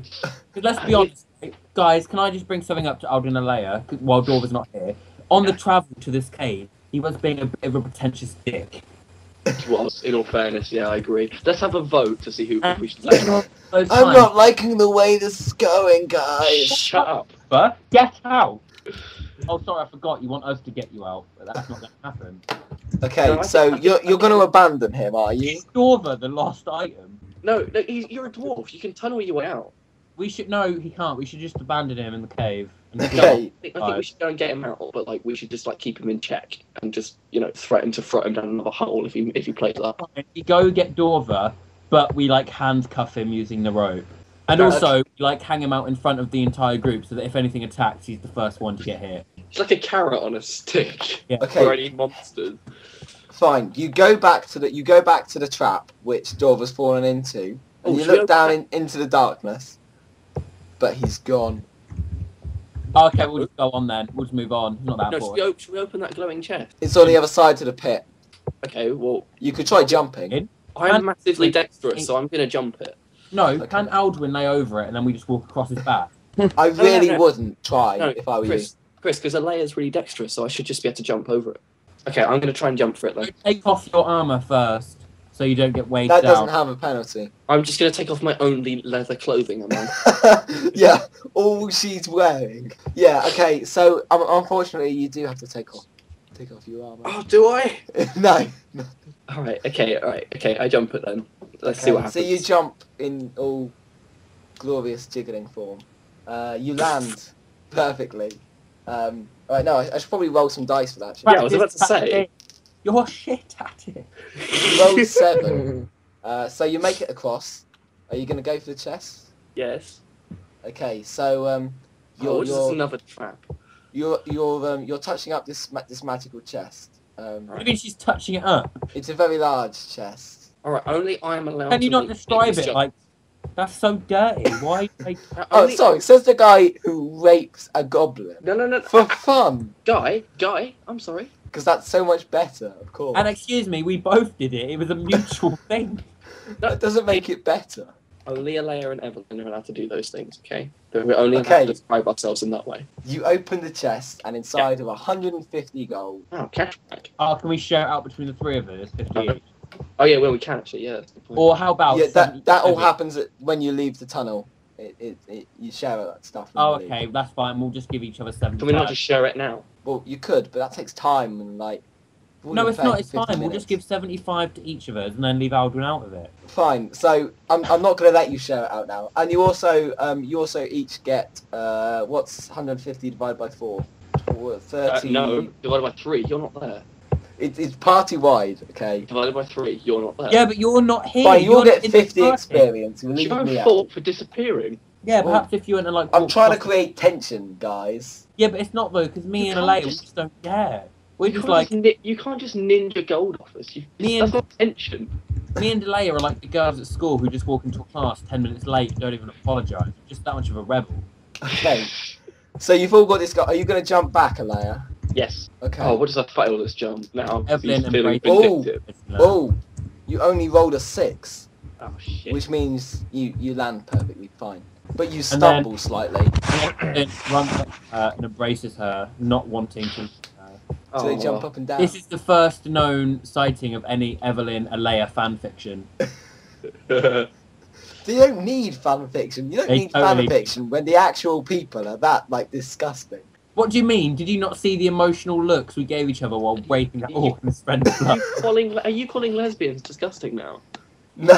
Speaker 3: 'cause let's be honest, guys. Can I just bring something up to Aldrin and Alea while Dorver's not here? On the travel to this cave, he was being a bit of a pretentious dick.
Speaker 4: It was, in all fairness, yeah, I agree. Let's have a vote to see who we should let out.
Speaker 3: Those
Speaker 1: I'm
Speaker 3: times-
Speaker 1: not liking the way this is going, guys.
Speaker 4: Shut up.
Speaker 3: But get out. Oh, sorry, I forgot. You want us to get you out, but that's not going to happen.
Speaker 1: Okay,
Speaker 4: No, I
Speaker 1: so
Speaker 4: think-
Speaker 1: you're going to abandon him, are you?
Speaker 3: Is Dorver the lost item?
Speaker 4: No, you're a dwarf. You can tunnel your way out.
Speaker 3: We should no, he can't. We should just abandon him in the cave. And
Speaker 1: Okay.
Speaker 4: I think we should go and get him out, but like we should just like keep him in check and just threaten to throw him down another hole if he plays that.
Speaker 3: We go get Dorver, but we like handcuff him using the rope. And
Speaker 4: No,
Speaker 3: also, we, like hang him out in front of the entire group so that if anything attacks, he's the first one to get hit.
Speaker 4: It's like a carrot on a stick
Speaker 3: Yeah.
Speaker 1: Okay.
Speaker 4: for any monsters.
Speaker 1: Fine. You go back to the trap which Dorver's fallen into, and
Speaker 4: Oh,
Speaker 1: you
Speaker 4: should we
Speaker 1: look down into the darkness, but he's gone.
Speaker 3: Okay, we'll just go on then. We'll just move on. It's not that
Speaker 4: No,
Speaker 3: important.
Speaker 4: should we open that glowing chest?
Speaker 1: It's on the other side of the pit.
Speaker 4: Okay, well,
Speaker 1: You could try jumping.
Speaker 3: In?
Speaker 4: I'm
Speaker 3: And-
Speaker 4: massively dexterous, so I'm gonna jump it.
Speaker 3: No,
Speaker 1: Okay.
Speaker 3: can Aldwin lay over it and then we just walk across his back?
Speaker 1: I really
Speaker 4: no.
Speaker 1: wouldn't try
Speaker 4: No,
Speaker 1: if I were
Speaker 4: Chris, because Alea's really dexterous, so I should just be able to jump over it. Okay, I'm gonna try and jump for it then.
Speaker 3: Take off your armor first, so you don't get
Speaker 1: you.
Speaker 3: weighed
Speaker 1: That
Speaker 3: down.
Speaker 1: doesn't have a penalty.
Speaker 4: I'm just gonna take off my only leather clothing, am I?
Speaker 1: Yeah, all she's wearing. Yeah. Okay. So unfortunately, you do have to take off your armor.
Speaker 4: Oh, do I?
Speaker 1: No.
Speaker 4: Alright, okay, I jump it then. Let's see what happens.
Speaker 1: So you jump in all glorious jiggling form. You land perfectly. Alright, no, I should probably roll some dice for that. shouldn't
Speaker 4: Yeah, I was about to say.
Speaker 3: You're shit at it.
Speaker 1: I? Roll 7. So you make it across. Are you going to go for the chest?
Speaker 4: Yes.
Speaker 1: Okay, so
Speaker 4: Oh, this is another trap.
Speaker 1: you're touching up this magical chest.
Speaker 3: Maybe she's touching it up.
Speaker 1: It's a very large chest.
Speaker 4: Alright, only I'm allowed
Speaker 3: Can you
Speaker 4: to
Speaker 3: not
Speaker 4: make
Speaker 3: describe
Speaker 4: this
Speaker 3: it
Speaker 4: joke.
Speaker 3: like that's so dirty? Why? Like,
Speaker 1: Oh,
Speaker 4: Only-
Speaker 1: sorry. Says the guy who rapes a goblin
Speaker 4: No.
Speaker 1: for fun,
Speaker 4: Guy, I'm sorry.
Speaker 1: because that's so much better. Of course.
Speaker 3: and excuse me, we both did it. It was a mutual thing.
Speaker 1: That doesn't make it better.
Speaker 4: Only Alea and Evelyn are allowed to do those things, okay? But we're only allowed
Speaker 1: Okay.
Speaker 4: to describe ourselves in that way.
Speaker 1: You open the chest, and inside of 150 gold.
Speaker 4: Oh, cashback.
Speaker 3: Oh, can we share it out between the three of us, 50 each?
Speaker 4: Oh yeah, well we can actually, yeah. That's a good point.
Speaker 3: Or how about
Speaker 1: Yeah,
Speaker 3: 70
Speaker 1: that all
Speaker 3: over?
Speaker 1: happens when you leave the tunnel. You share that stuff. when
Speaker 3: Oh,
Speaker 1: you leave.
Speaker 3: okay, that's fine. We'll just give each other 70.
Speaker 4: Can we not just share it now?
Speaker 1: Well, you could, but that takes time and like.
Speaker 3: No, it's not. It's
Speaker 1: 50
Speaker 3: fine. We'll
Speaker 1: minutes.
Speaker 3: just give 75 to each of us and then leave Aldrin out of it.
Speaker 1: Fine. So I'm not going to let you share it out now. And you also each get what's 150 divided by 4? 30.
Speaker 4: No, divided by 3, you're not there.
Speaker 1: It's party wide. Okay.
Speaker 4: Divided by 3, you're not there.
Speaker 3: Yeah, but you're not here.
Speaker 1: Fine. You'll
Speaker 3: You're
Speaker 1: get
Speaker 3: in the
Speaker 1: 50
Speaker 3: party.
Speaker 1: experience. You're
Speaker 4: It's
Speaker 1: leaving
Speaker 4: your
Speaker 1: me out.
Speaker 4: fault for disappearing.
Speaker 3: Yeah,
Speaker 1: Well,
Speaker 3: perhaps if you went and like.
Speaker 1: I'm
Speaker 3: walked
Speaker 1: trying to
Speaker 3: past-
Speaker 1: create tension, guys.
Speaker 3: Yeah, but it's not though, because me
Speaker 4: You
Speaker 3: and
Speaker 4: can't
Speaker 3: Alea, we
Speaker 4: just-
Speaker 3: just don't care. We're
Speaker 4: You
Speaker 3: just
Speaker 4: can't
Speaker 3: like
Speaker 4: you can't just ninja gold off us.
Speaker 3: Me
Speaker 4: That's
Speaker 3: and-
Speaker 4: not tension.
Speaker 3: me and Alea are like the girls at school who just walk into a class 10 minutes late, don't even apologise. Just that much of a rebel.
Speaker 1: Okay. So you've all got this guy. Are you going to jump back, Alea?
Speaker 4: Yes.
Speaker 1: Okay.
Speaker 4: Oh, what does I fail this jump now?
Speaker 3: Evelyn
Speaker 4: He's feeling
Speaker 3: embraces-
Speaker 4: vindictive.
Speaker 1: Oh, you only rolled a 6.
Speaker 4: Oh shit.
Speaker 1: Which means you land perfectly fine. But you
Speaker 3: And then-
Speaker 1: stumble slightly.
Speaker 3: It runs up to her and embraces her, not wanting to.
Speaker 1: So they jump up and down.
Speaker 3: This is the first known sighting of any Evelyn Alea fanfiction.
Speaker 1: You don't need fan fiction. You don't
Speaker 3: They
Speaker 1: need
Speaker 3: totally-
Speaker 1: fan fiction when the actual people are that like disgusting.
Speaker 3: What do you mean? Did you not see the emotional looks we gave each other while waiting at Orkin's friend's blood?
Speaker 4: Are you calling lesbians disgusting now?
Speaker 1: No,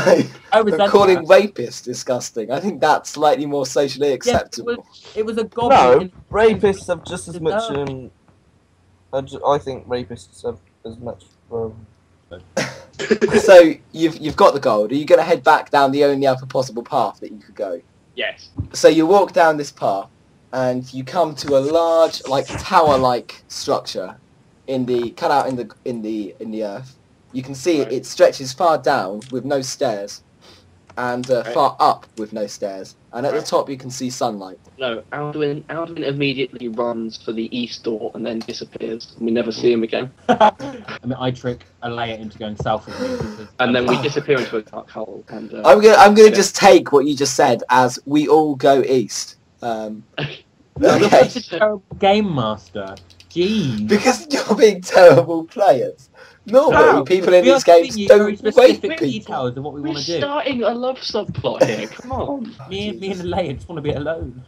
Speaker 3: I was
Speaker 1: I'm calling rapists disgusting. I think that's slightly more socially acceptable.
Speaker 3: It was a goblin.
Speaker 2: No,
Speaker 3: in-
Speaker 2: rapists have just as
Speaker 3: No.
Speaker 2: much. I think rapists have as much.
Speaker 1: So you've got the gold. Are you going to head back down the only other possible path that you could go?
Speaker 4: Yes.
Speaker 1: So you walk down this path, and you come to a large, like tower-like structure, cut out in the earth. You can see
Speaker 4: Right.
Speaker 1: it stretches far down with no stairs, and far up with no stairs. And at the
Speaker 4: Right.
Speaker 1: top you can see sunlight.
Speaker 4: No, Alduin immediately runs for the east door and then disappears. And we never see him again.
Speaker 3: I mean, I trick Alea into going south with me. Because,
Speaker 4: And then we disappear into a dark hole. And
Speaker 1: I'm gonna
Speaker 4: yeah.
Speaker 1: just take what you just said as we all go east.
Speaker 3: You're
Speaker 1: Okay.
Speaker 3: such a terrible game master. Jeez.
Speaker 1: Because you're being terrible players. Normally,
Speaker 3: Wow.
Speaker 1: people in
Speaker 3: We are
Speaker 1: these games
Speaker 3: giving you very
Speaker 1: don't rape
Speaker 3: specific
Speaker 1: people.
Speaker 3: details of what we
Speaker 4: we're
Speaker 3: want to do.
Speaker 4: starting a love subplot here. Come on.
Speaker 3: Me and Alea just want to be alone.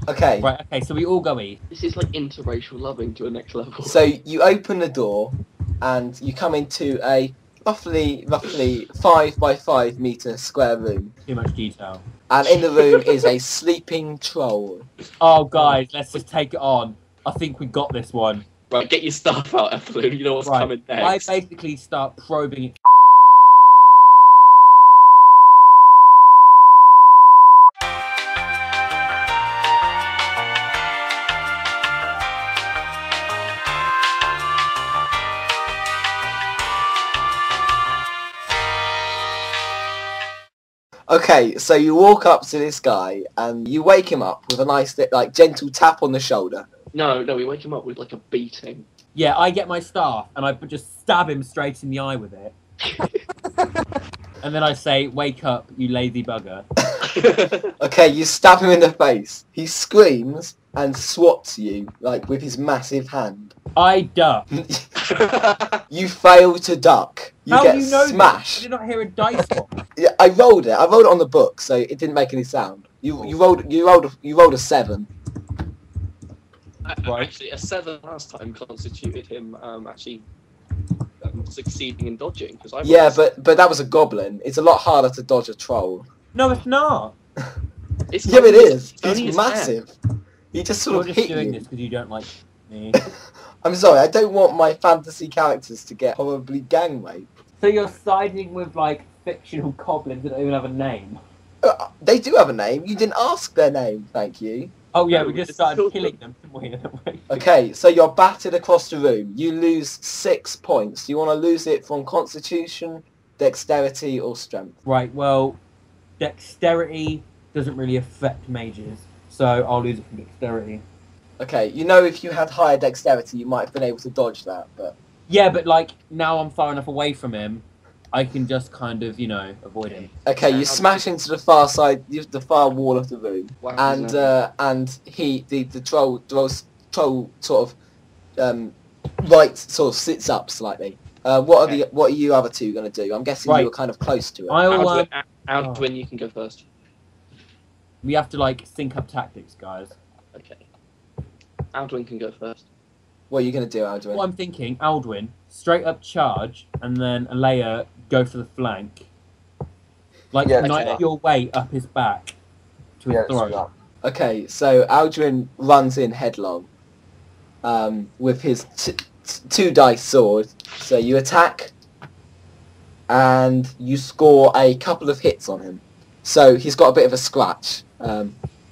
Speaker 1: Okay.
Speaker 3: Right, okay, so we all go east.
Speaker 4: This is like interracial loving to a next level.
Speaker 1: So you open the door, and you come into a roughly 5 by 5 meter square room,
Speaker 3: Too much detail.
Speaker 1: and in the room is a sleeping troll.
Speaker 3: Oh, guys, let's just take it on. I think we got this one.
Speaker 4: Right, get your stuff out, Evelyn. You know what's
Speaker 3: Right.
Speaker 4: coming
Speaker 3: I
Speaker 4: next.
Speaker 3: basically start probing it.
Speaker 1: Okay, so you walk up to this guy, and you wake him up with a nice, like, gentle tap on the shoulder.
Speaker 4: No, we wake him up with like a beating.
Speaker 3: Yeah, I get my staff and I just stab him straight in the eye with it. And then I say, wake up, you lazy bugger.
Speaker 1: Okay, you stab him in the face. He screams and swats you, like, with his massive hand.
Speaker 3: I duck.
Speaker 1: You fail to duck. You
Speaker 3: How
Speaker 1: get
Speaker 3: do you know
Speaker 1: smashed.
Speaker 3: This? I did not hear a dice roll.
Speaker 1: Yeah, I rolled it. I rolled it on the book, so it didn't make any sound. You rolled a 7.
Speaker 3: Right.
Speaker 4: Actually, a 7 last time constituted him succeeding in dodging. Because I
Speaker 1: Yeah, but that was a goblin. It's a lot harder to dodge a troll.
Speaker 3: No, it's not.
Speaker 4: it's
Speaker 1: Yeah, it
Speaker 4: only
Speaker 1: is.
Speaker 4: his- only
Speaker 1: He's
Speaker 4: his
Speaker 1: massive. He just sort
Speaker 3: You're
Speaker 1: of
Speaker 3: just
Speaker 1: hit
Speaker 3: doing
Speaker 1: you.
Speaker 3: this because you don't like me.
Speaker 1: I'm sorry, I don't want my fantasy characters to get horribly gang raped.
Speaker 3: So you're siding with, like, fictional goblins that don't even have a name?
Speaker 1: They do have a name. You didn't ask their name, thank you.
Speaker 3: Oh, yeah,
Speaker 4: No,
Speaker 3: we just
Speaker 4: it's
Speaker 3: started
Speaker 4: still-
Speaker 3: killing them, didn't we?
Speaker 1: Okay, so you're battered across the room. You lose 6 points. Do you want to lose it from Constitution, dexterity or strength.
Speaker 3: Right, well, dexterity doesn't really affect mages, so I'll lose it from dexterity.
Speaker 1: Okay, you know if you had higher dexterity, you might have been able to dodge that, but...
Speaker 3: Yeah, but like, now I'm far enough away from him, I can just kind of, avoid him.
Speaker 1: Okay, you smash into the far side, the far wall of the room,
Speaker 4: Wow,
Speaker 1: and the troll sort of sort of sits up slightly. What are you other two gonna do? I'm guessing
Speaker 3: Right.
Speaker 1: you were kind of close to it.
Speaker 3: I'll,
Speaker 4: Aldwin, you can go first.
Speaker 3: we have to like sync up tactics, guys.
Speaker 4: Okay. Aldwin can go first.
Speaker 1: What are you gonna do, Aldrin?
Speaker 3: What I'm thinking, Aldwin, straight up charge, and then Alea go for the flank. Like,
Speaker 2: Yeah,
Speaker 3: knife
Speaker 4: okay.
Speaker 3: your way up his back to his
Speaker 2: Yeah, let's do
Speaker 3: throat.
Speaker 2: that.
Speaker 1: Okay, so Aldrin runs in headlong with his two dice sword. So you attack, and you score a couple of hits on him. So he's got a bit of a scratch.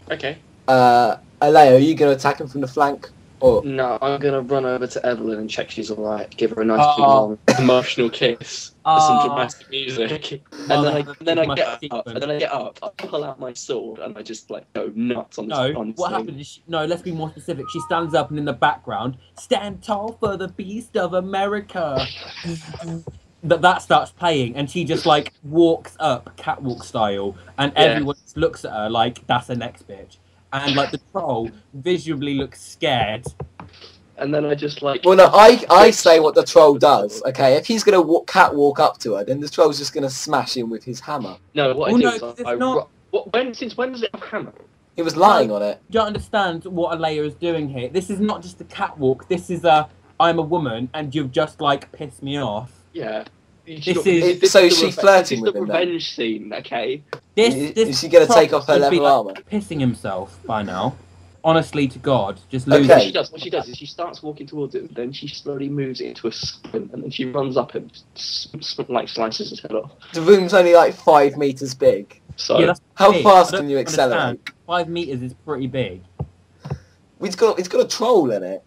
Speaker 4: Okay.
Speaker 1: Alea, are you going to attack him from the flank? Or
Speaker 4: No, I'm gonna run over to Evelyn and check she's alright. Give her a nice big
Speaker 3: Oh.
Speaker 4: long emotional kiss. With
Speaker 3: Oh.
Speaker 4: some dramatic music. And
Speaker 3: Well,
Speaker 4: then I
Speaker 3: that's
Speaker 4: get up. And then I get up. I pull out my sword and I just like go nuts on this.
Speaker 3: No,
Speaker 4: on this
Speaker 3: what
Speaker 4: thing.
Speaker 3: happened is, let's be more specific. She stands up and in the background, stand tall for the beast of America. that starts playing and she just like walks up catwalk style and
Speaker 4: Yeah.
Speaker 3: everyone just looks at her like that's the next bitch. And like the troll visually looks scared.
Speaker 4: And then I just like.
Speaker 1: well, no, I say what the troll does. Okay, if he's going to catwalk up to her, then the troll's just going to smash him with his hammer.
Speaker 4: No, what
Speaker 3: Oh,
Speaker 4: I do
Speaker 3: no,
Speaker 4: is
Speaker 3: it's
Speaker 4: I
Speaker 3: not-
Speaker 4: since when does it have hammer?
Speaker 1: He was lying on it.
Speaker 3: You don't understand what Alea is doing here. This is not just a catwalk. This is I'm a woman and you've just like pissed me off.
Speaker 4: Yeah.
Speaker 1: So is she flirting with
Speaker 4: the
Speaker 1: him then?
Speaker 4: revenge scene, okay?
Speaker 1: Is she going to take off her
Speaker 3: troll should be,
Speaker 1: level
Speaker 3: like,
Speaker 1: armor?
Speaker 3: pissing himself by now. Honestly to God, just
Speaker 1: Okay.
Speaker 3: losing.
Speaker 4: What she does is she starts walking towards him, then she slowly moves it into a sprint, and then she runs up him, like slices his head off.
Speaker 1: The room's only like 5 meters big.
Speaker 4: So
Speaker 3: Yeah, that's
Speaker 1: How
Speaker 3: big.
Speaker 1: fast
Speaker 3: I
Speaker 1: can you
Speaker 3: don't understand.
Speaker 1: accelerate?
Speaker 3: 5 meters is pretty big.
Speaker 1: It's got a troll in it.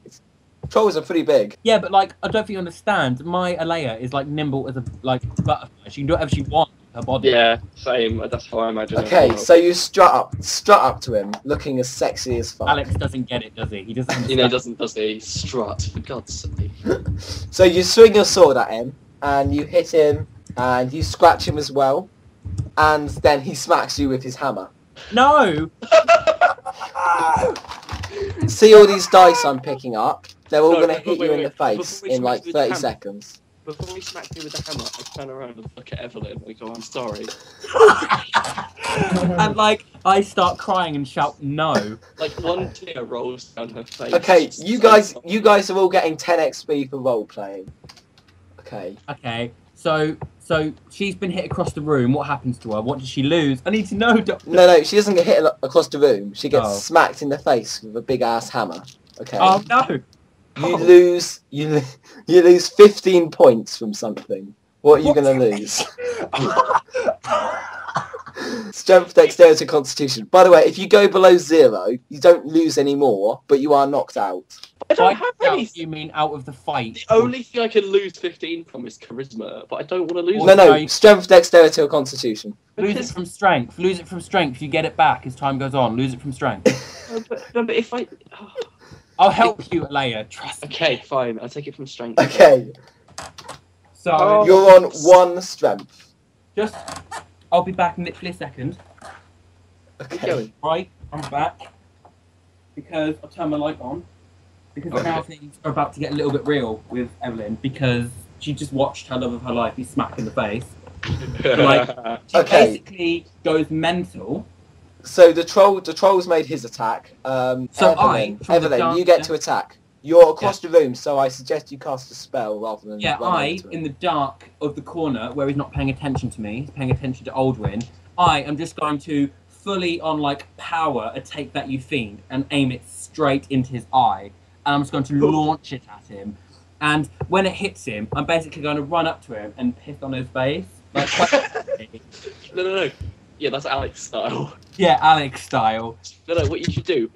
Speaker 1: Trolls are pretty big.
Speaker 3: Yeah, but like I don't think you understand. My Alea is like nimble as a butterfly. She can do whatever she wants with her body.
Speaker 4: yeah, same. That's how I imagine it.
Speaker 1: Okay, so you strut up to him, looking as sexy as fuck.
Speaker 3: Alex doesn't get it, does he? He doesn't.
Speaker 4: You know,
Speaker 3: Understand.
Speaker 4: does he strut? For God's sake.
Speaker 1: So you swing your sword at him, and you hit him, and you scratch him as well, and then he smacks you with his hammer.
Speaker 3: No.
Speaker 1: See all these dice I'm picking up? They're all
Speaker 4: No,
Speaker 1: going to
Speaker 4: wait,
Speaker 1: hit
Speaker 4: wait,
Speaker 1: you in
Speaker 4: wait.
Speaker 1: the face
Speaker 4: Before we
Speaker 1: in like
Speaker 4: smash you with the
Speaker 1: 30
Speaker 4: hammer.
Speaker 1: seconds.
Speaker 4: Before he smacks me with the hammer, I turn around and look at Evelyn and go, "I'm sorry."
Speaker 3: And like I start crying and shout no.
Speaker 4: Like one tear rolls down her face.
Speaker 1: Okay,
Speaker 4: She's
Speaker 1: you
Speaker 4: so
Speaker 1: guys are all getting 10 XP for role playing. Okay.
Speaker 3: Okay. So she's been hit across the room. What happens to her? What does she lose? I need to know, Doctor.
Speaker 1: No, she doesn't get hit across the room. She gets
Speaker 3: Oh.
Speaker 1: smacked in the face with a big ass hammer. Okay.
Speaker 3: Oh no.
Speaker 1: You lose 15 points from something. What are you going to lose? Strength, dexterity, constitution. By the way, if you go below 0, you don't lose any more, but you are knocked out.
Speaker 4: I don't
Speaker 3: By
Speaker 4: have
Speaker 3: out,
Speaker 4: anything.
Speaker 3: you mean out of the fight?
Speaker 4: The only thing I can lose 15 from is charisma, but I don't want to lose
Speaker 1: No,
Speaker 4: it.
Speaker 1: no, strength, dexterity, or constitution.
Speaker 3: Lose it from strength. Lose it from strength. You get it back as time goes on. Lose it from strength.
Speaker 4: No, but if I... oh.
Speaker 3: I'll help you, Alea. Trust me.
Speaker 4: Okay, fine. I'll take it from strength.
Speaker 1: Okay,
Speaker 3: So
Speaker 4: Oh.
Speaker 1: you're on 1 strength.
Speaker 3: just, I'll be back in literally a second.
Speaker 4: Keep
Speaker 1: Okay.
Speaker 4: going.
Speaker 3: Right, I'm back because I'll turn my light on because now things are about to get a little bit real with Evelyn because she just watched her love of her life be smacked in the face. Like, she
Speaker 1: Okay.
Speaker 3: basically goes mental.
Speaker 1: So the troll's made his attack. Evelyn,
Speaker 3: from the
Speaker 1: Evelyn, you
Speaker 3: dark-
Speaker 1: get to attack. You're across the room, so I suggest you cast a spell rather than
Speaker 3: Yeah,
Speaker 1: run
Speaker 3: I,
Speaker 1: into him.
Speaker 3: in the dark of the corner where he's not paying attention to me, he's paying attention to Aldwin, I am just going to fully on like power a take that you fiend and aim it straight into his eye. And I'm just going to launch it at him. And when it hits him, I'm basically going to run up to him and piss on his face. Like, quite
Speaker 4: No. Yeah, that's Alex style.
Speaker 3: yeah, Alex style.
Speaker 4: No, what you should do,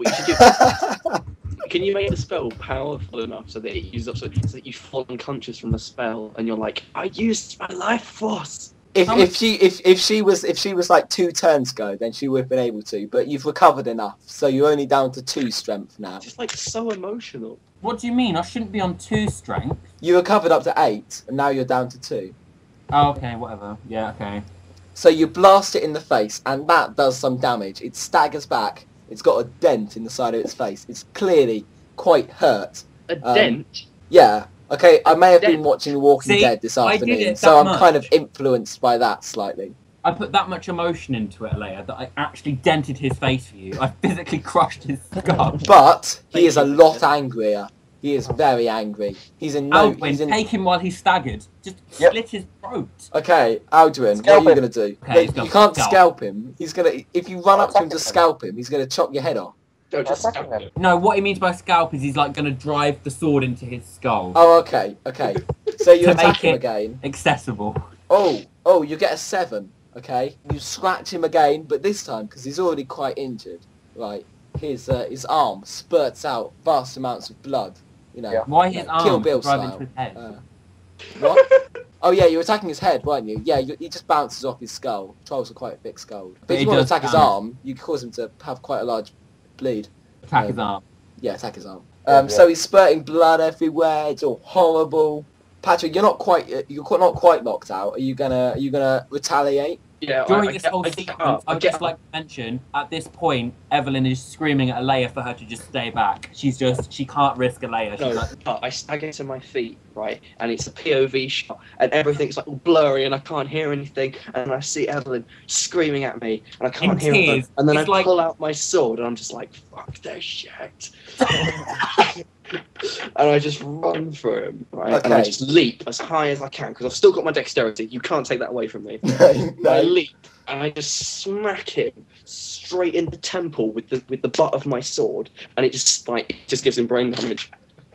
Speaker 4: can you make the spell powerful enough so that it uses up so that you fall unconscious from the spell and you're like, I used my life force.
Speaker 1: If she was like 2 turns ago, then she would have been able to. But you've recovered enough, so you're only down to 2 strength now.
Speaker 4: It's just like so emotional.
Speaker 3: What do you mean? I shouldn't be on 2 strength.
Speaker 1: You recovered up to 8, and now you're down to 2.
Speaker 3: Oh, okay, whatever. Yeah, okay.
Speaker 1: So you blast it in the face, and that does some damage. It staggers back. It's got a dent in the side of its face. It's clearly quite hurt.
Speaker 4: A dent?
Speaker 1: Yeah. Okay, I may have been
Speaker 4: Dent.
Speaker 1: watching Walking
Speaker 3: See,
Speaker 1: Dead this
Speaker 3: I did
Speaker 1: afternoon,
Speaker 3: it
Speaker 1: so
Speaker 3: that
Speaker 1: I'm kind of
Speaker 3: much.
Speaker 1: influenced by that slightly.
Speaker 3: I put that much emotion into it, Leia, that I actually dented his face for you. I physically crushed his skull.
Speaker 1: But he is a
Speaker 4: Thank you.
Speaker 1: lot angrier. He is very angry. He's in no...
Speaker 3: Alwyn,
Speaker 1: He's in...
Speaker 3: take him while he's staggered. Just
Speaker 2: Yep.
Speaker 3: slit his throat.
Speaker 1: Okay, Aldrin,
Speaker 2: Scalp
Speaker 1: what are you
Speaker 2: him.
Speaker 1: going to do?
Speaker 3: Okay,
Speaker 1: Wait,
Speaker 3: he's gonna
Speaker 1: you can't
Speaker 3: scalp.
Speaker 1: scalp him. He's going to... If you run up to him to
Speaker 2: Attacking him.
Speaker 1: scalp him, he's going to chop your head off.
Speaker 4: Don't just
Speaker 2: Attacking
Speaker 4: stab
Speaker 2: them.
Speaker 4: it.
Speaker 3: No, what he means by scalp is he's like going to drive the sword into his skull.
Speaker 1: Oh, okay, okay. So you
Speaker 3: To
Speaker 1: attack
Speaker 3: make
Speaker 1: him
Speaker 3: it-
Speaker 1: again.
Speaker 3: Accessible.
Speaker 1: Oh, you get a 7, okay? You scratch him again, but this time, because he's already quite injured, right, his arm spurts out vast amounts of blood, you know.
Speaker 2: Yeah.
Speaker 3: Why his
Speaker 1: Kill
Speaker 3: arm
Speaker 1: Bill
Speaker 3: drive
Speaker 1: style.
Speaker 3: into his head?
Speaker 1: What? Oh yeah, you're attacking his head, weren't you? Yeah, he just bounces off his skull. Trolls are quite thick skulled. But
Speaker 3: But
Speaker 1: if
Speaker 3: he
Speaker 1: you want to
Speaker 3: does
Speaker 1: attack his
Speaker 3: damage.
Speaker 1: arm, you cause him to have quite a large bleed.
Speaker 3: Attack his arm.
Speaker 1: Yeah, attack his arm.
Speaker 2: Yeah.
Speaker 1: So he's spurting blood everywhere. It's all horrible. Patrick, you're not quite knocked out. Are you gonna retaliate?
Speaker 4: Yeah,
Speaker 3: During
Speaker 4: I
Speaker 3: this
Speaker 4: get-
Speaker 3: whole
Speaker 4: I get
Speaker 3: sequence,
Speaker 4: up,
Speaker 3: I would just like to mention, at this point, Evelyn is screaming at Leia for her to just stay back. She can't risk a Leia. She's
Speaker 4: No,
Speaker 3: like,
Speaker 4: but I stagger to my feet, right, and it's a POV shot, and everything's like all blurry, and I can't hear anything, and I see Evelyn screaming at me, and I can't
Speaker 3: In
Speaker 4: hear her,
Speaker 3: tears.
Speaker 4: and then
Speaker 3: It's
Speaker 4: I
Speaker 3: like-
Speaker 4: pull out my sword, and I'm just like, fuck this shit. And I just run for him, right, and I
Speaker 1: Okay.
Speaker 4: just leap as high as I can, because I've still got my dexterity, you can't take that away from me.
Speaker 1: No,
Speaker 4: I
Speaker 1: no.
Speaker 4: leap, and I just smack him straight in the temple with the butt of my sword, and it just gives him brain damage.